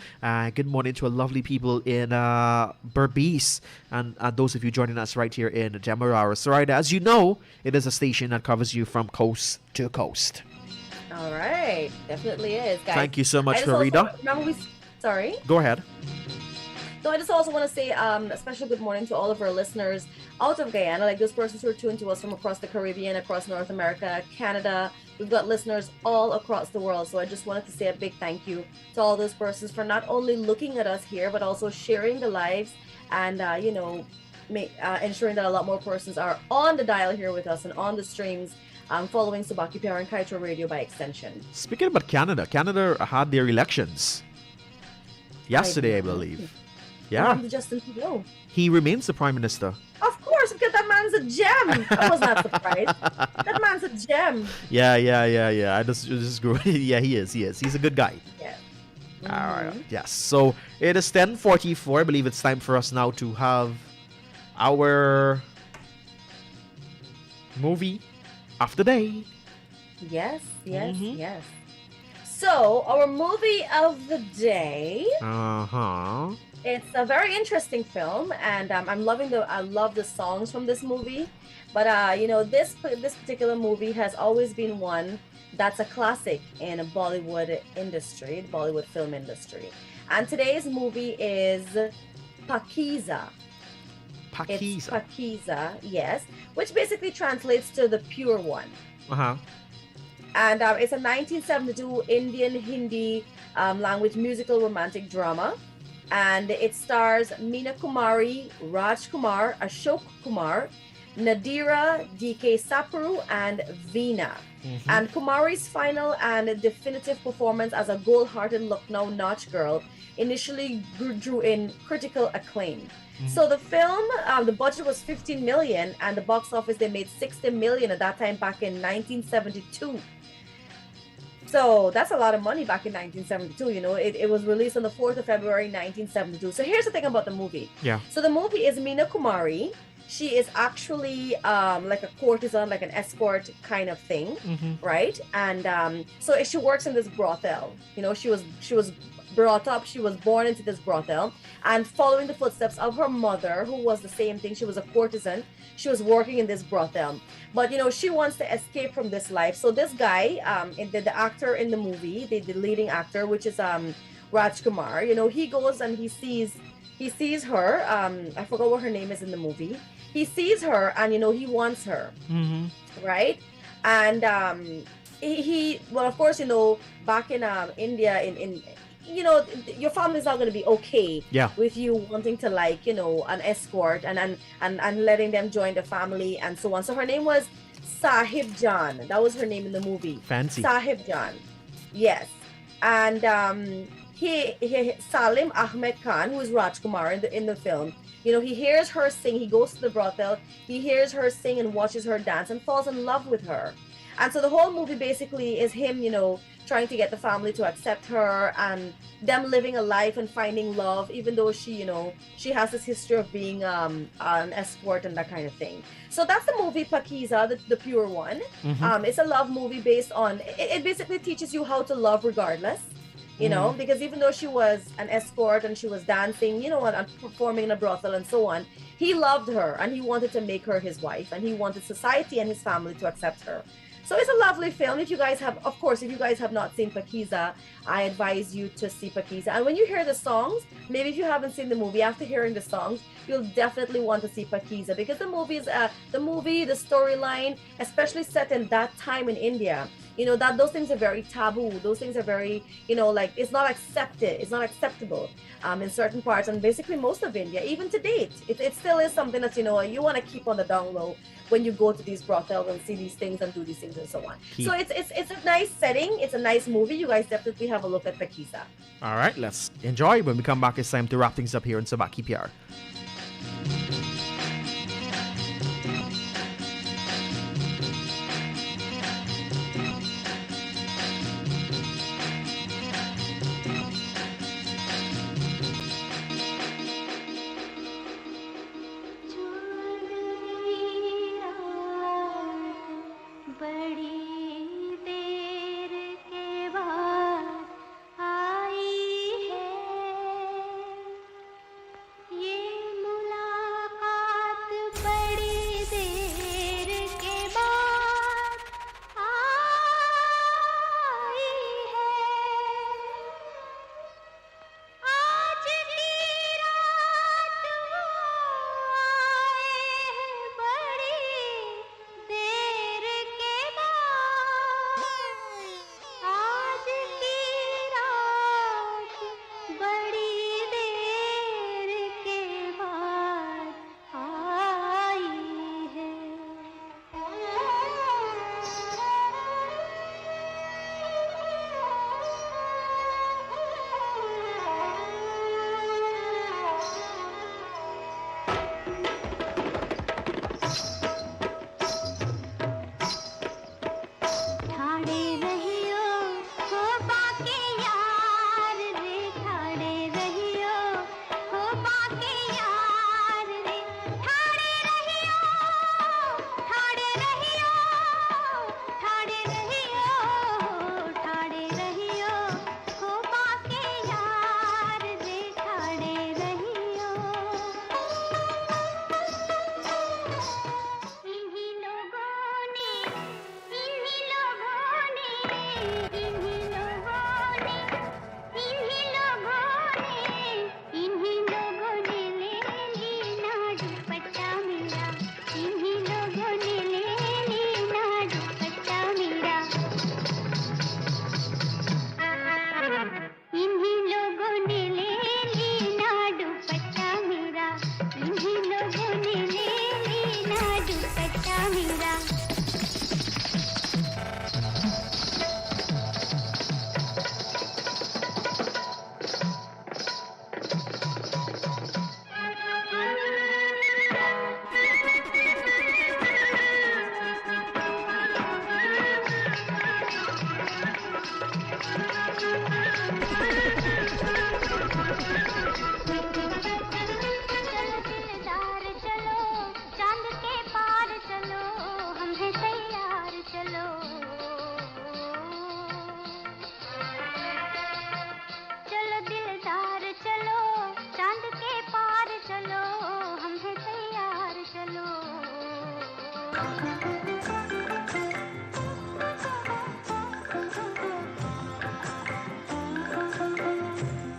S3: Good morning to all lovely people in Berbice, and those of you joining us right here in Demerara. Surida, as you know, it is a station that covers you from coast to coast.
S4: All right, definitely is, guys.
S3: Thank you so much, Surida.
S4: Sorry.
S3: Go ahead.
S4: So I just also want to say a special good morning to all of our listeners out of Guyana, like those persons who are tuned to us from across the Caribbean, across North America, Canada. We've got listeners all across the world. So I just wanted to say a big thank you to all those persons for not only looking at us here, but also sharing the lives and, ensuring that a lot more persons are on the dial here with us and on the streams, following Sabaki Pyar and Kaieteur Radio by extension.
S3: Speaking about Canada, Canada had their elections yesterday, I believe. Yeah.
S4: Justin Trudeau.
S3: He remains the Prime Minister.
S4: Of course, because that man's a gem. I was not surprised. That man's a gem.
S3: Yeah. I just grew. Yeah, he is. He's a good guy.
S4: Yeah.
S3: All right. Yes. So it is 10:44. I believe it's time for us now to have our movie of the day.
S4: Yes. So our movie of the day. It's a very interesting film, and I love the songs from this movie. But this particular movie has always been one that's a classic in a Bollywood industry, the Bollywood film industry. And today's movie is Pakiza. It's Pakiza, yes, which basically translates to the pure one. And it's a 1972 Indian Hindi language musical romantic drama. And it stars Meena Kumari, Raj Kumar, Ashok Kumar, Nadira, DK Sapru, and Veena. And Kumari's final and definitive performance as a gold-hearted Lucknow Nach girl initially drew in critical acclaim. So the film, the budget was 15 million, and the box office, they made 60 million at that time back in 1972. So that's a lot of money back in 1972, It was released on the 4th of February, 1972. So here's the thing about the movie.
S3: Yeah.
S4: So the movie is Meena Kumari. She is actually like a courtesan, like an escort kind of thing, right? And so she works in this brothel. She was brought up, she was born into this brothel, and following the footsteps of her mother, who was the same thing. She was a courtesan. She was working in this brothel, but she wants to escape from this life. So this guy, the actor in the movie, the leading actor, which is Raj Kumar, he goes and he sees her. I forgot what her name is in the movie. He sees her, and he wants her, right? And well, of course, back in India, in your family's not going to be okay with you wanting to like, an escort and letting them join the family and so on. So her name was Sahib Jan. That was her name in the movie.
S3: Fancy.
S4: Sahib Jan. Yes. And he Salim Ahmed Khan, who is Rajkumar in the film, he hears her sing. He goes to the brothel. He hears her sing and watches her dance and falls in love with her. And so the whole movie basically is him, trying to get the family to accept her and them living a life and finding love, even though she has this history of being an escort and that kind of thing. So that's the movie Pakiza, the pure one. It's a love movie based on, it basically teaches you how to love regardless, because even though she was an escort and she was dancing, and performing in a brothel and so on, he loved her and he wanted to make her his wife and he wanted society and his family to accept her. So it's a lovely film. If you guys have not seen Pakiza, I advise you to see Pakiza. And when you hear the songs, maybe if you haven't seen the movie, after hearing the songs, you'll definitely want to see Pakiza, because the storyline, especially set in that time in India, that those things are very taboo. Those things are very, it's not accepted. It's not acceptable in certain parts, and basically most of India, even to date. It still is something that, you want to keep on the down low when you go to these brothels and see these things and do these things and so on. So it's a nice setting. It's a nice movie. You guys definitely have a look at Pakiza.
S3: All right, let's enjoy. When we come back, it's time to wrap things up here in Subah Pyar.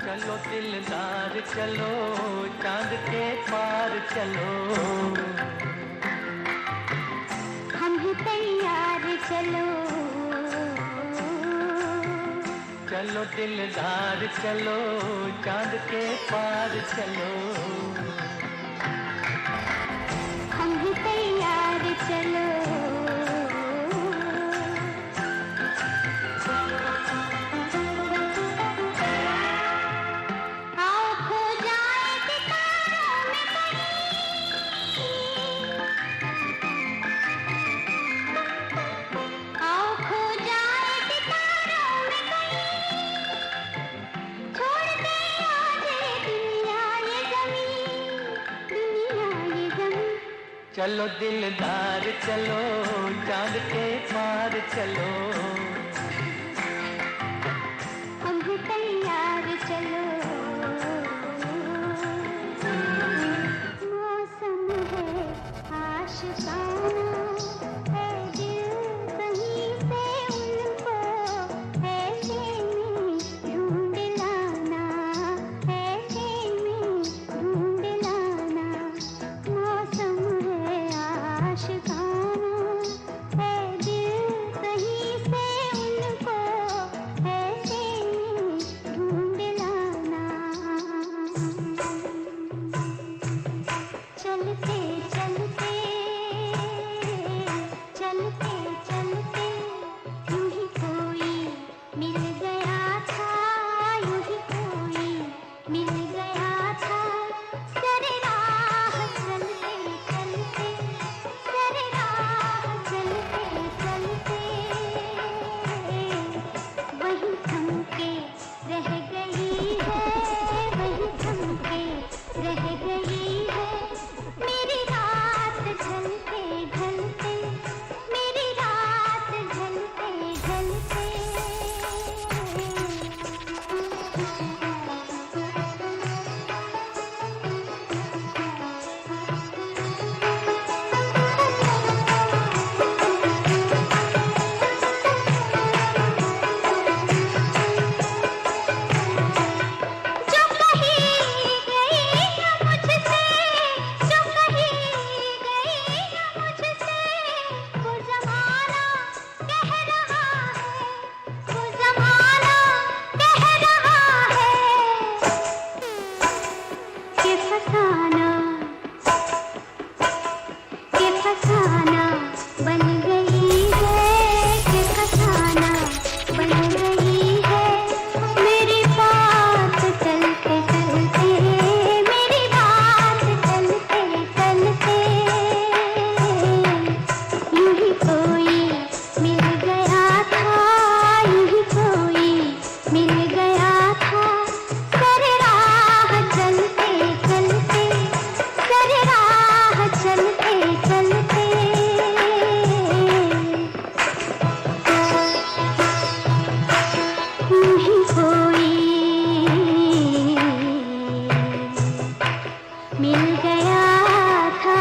S2: चलो दिलदार चलो चांद के पार चलो
S5: हम ही तैयार चलो
S2: चलो दिलदार चलो चांद के पार चलो
S5: हम भी तैयार चलो आओ खो जाए सितारों में कहीं आओ खो जाए सितारों में कहीं छोड़ दे आज दुनिया ये ज़मीं
S2: चलो दिलदार चलो चांद के पार चलो
S5: हम भी तैयार चलो मौसम है आशिकाना है दिल कहीं से उनको ऐसे में ढूंढ लाना ऐसे में ढूंढ लाना मौसम है आशिकाना है दिल कहीं से उनको ऐसे में ढूंढ लाना चलते चलते चलते चलते यूं ही कोई मिल गया था यूं ही कोई मिल गया था सरे राह चलते चलते सरे राह चलते चलते वही थम के रह गई है वही थम के रह गई है मेरी रात ढलते ढलते मेरी रात ढलते ढलते जो कहीं गई न मुझसे जो कहीं गई न मुझसे वो ज़माना कह रहा है वो ज़माना कह रहा है कि फसाना बन गई है कि फसाना बन गई है मेरी बात चलते चलते मेरी बात चलते चलते यूं ही कोई मिल गया था यूं ही कोई मिल गया था सरे राह चलते चलते सरे राह चलते चलते यूं ही कोई मिल गया था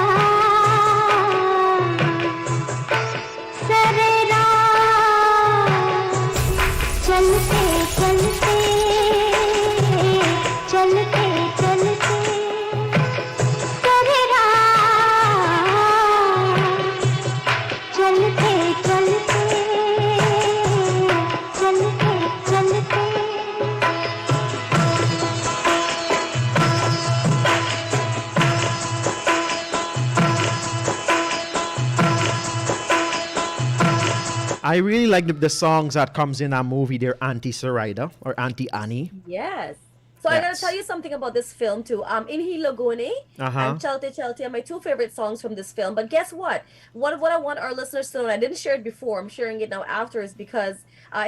S5: सरे राह चलते चलते चलते चलते सरे राह चलते चलते चलते चलते
S3: I really like the songs that comes in that movie. They're Auntie Surida or Auntie Annie.
S4: Yes. So I gotta
S3: Yes.
S4: tell you something about this film too. Inhi Lagone and Chalte Chalte are my two favorite songs from this film. But guess what? What I want our listeners to know, and I didn't share it before, I'm sharing it now after, is because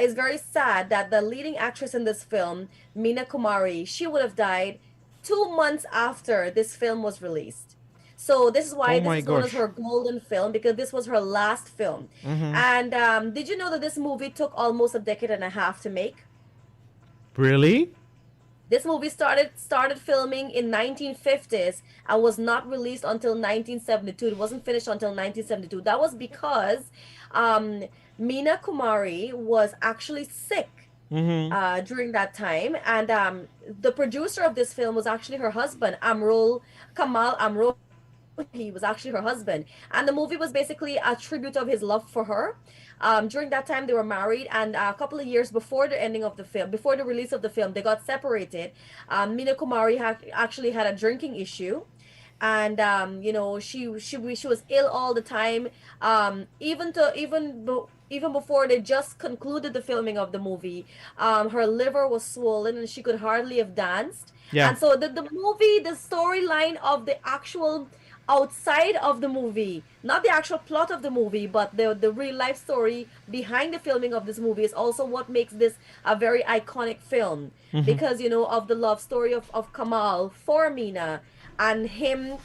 S4: it's very sad that the leading actress in this film, Meena Kumari, she would have died 2 months after this film was released. So this is why
S3: Oh
S4: this
S3: my
S4: is known as
S3: gosh.
S4: her golden film, because this was her last film. And did you know that this movie took almost a decade and a half to make?
S3: Really?
S4: This movie started filming in 1950s and was not released until 1972. It wasn't finished until 1972. That was because Meena Kumari was actually sick during that time, and the producer of this film was actually her husband, Kamal Amrol he was actually her husband. And the movie was basically a tribute of his love for her. During that time, they were married, and a couple of years before the ending of the film, before the release of the film, they got separated. Meena Kumari actually had a drinking issue, and she was ill all the time. Even before they just concluded the filming of the movie, her liver was swollen and she could hardly have danced.
S3: Yeah.
S4: And so the movie, the storyline of the actual outside of the movie, not the actual plot of the movie, but the real life story behind the filming of this movie is also what makes this a very iconic film. Because of the love story of Kamal for Meena, and him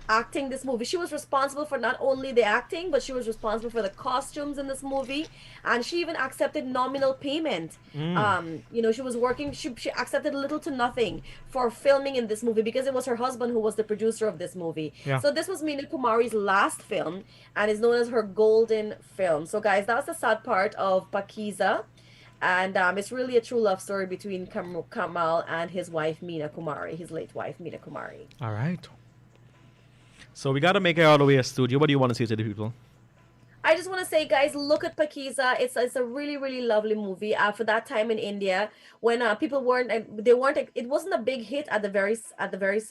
S4: acting this movie. She was responsible for not only the acting, but she was responsible for the costumes in this movie, and she even accepted nominal payment. She was working, she accepted little to nothing for filming in this movie because it was her husband who was the producer of this movie. So this was Meena Kumari's last film and is known as her golden film. So guys, that's the sad part of Pakiza. And it's really a true love story between Kamal and his wife Meena Kumari, his late wife Meena Kumari.
S3: All right. So we got to make it all the way to studio. What do you want to say to the people?
S4: I just want to say, guys, look at Pakiza. It's a really, really lovely movie. For that time in India, when people it wasn't a big hit at the very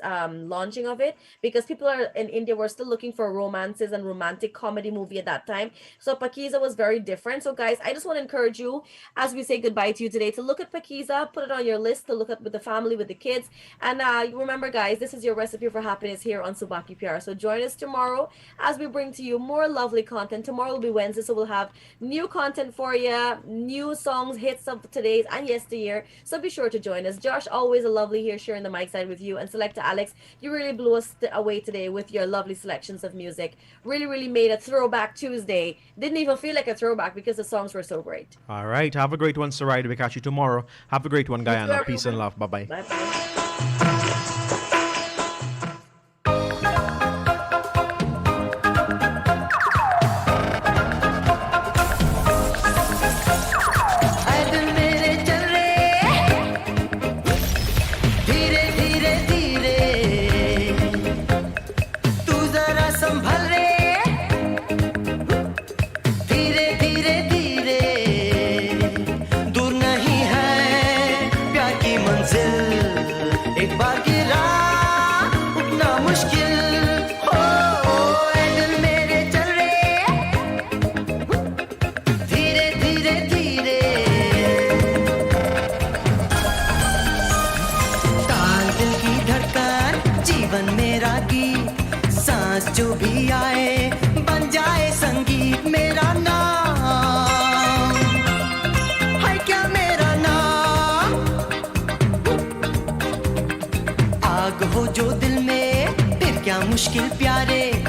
S4: launching of it, because people in India were still looking for romances and romantic comedy movie at that time. So Pakiza was very different. So guys, I just want to encourage you, as we say goodbye to you today, to look at Pakiza, put it on your list to look at with the family, with the kids. And remember, guys, this is your recipe for happiness here on Subah Pyar. So join us tomorrow as we bring to you more lovely content. Tomorrow will be Wednesday, so we'll have new content for you, new songs, hits of today's and yesteryear. So be sure to join us. Josh, always a lovely here sharing the mic side with you, and Sel.Alex, you really blew us away today with your lovely selections of music. Really, really made a throwback Tuesday. Didn't even feel like a throwback because the songs were so great.
S3: All right, have a great one, Surida. We'll catch you tomorrow. Have a great one, Guyana. Peace and love. Bye-bye.
S4: Bye-bye.
S2: जो भी आए बन जाए संगीत मेरा नाम है क्या मेरा नाम आग हो जो दिल में फिर क्या मुश्किल प्यारे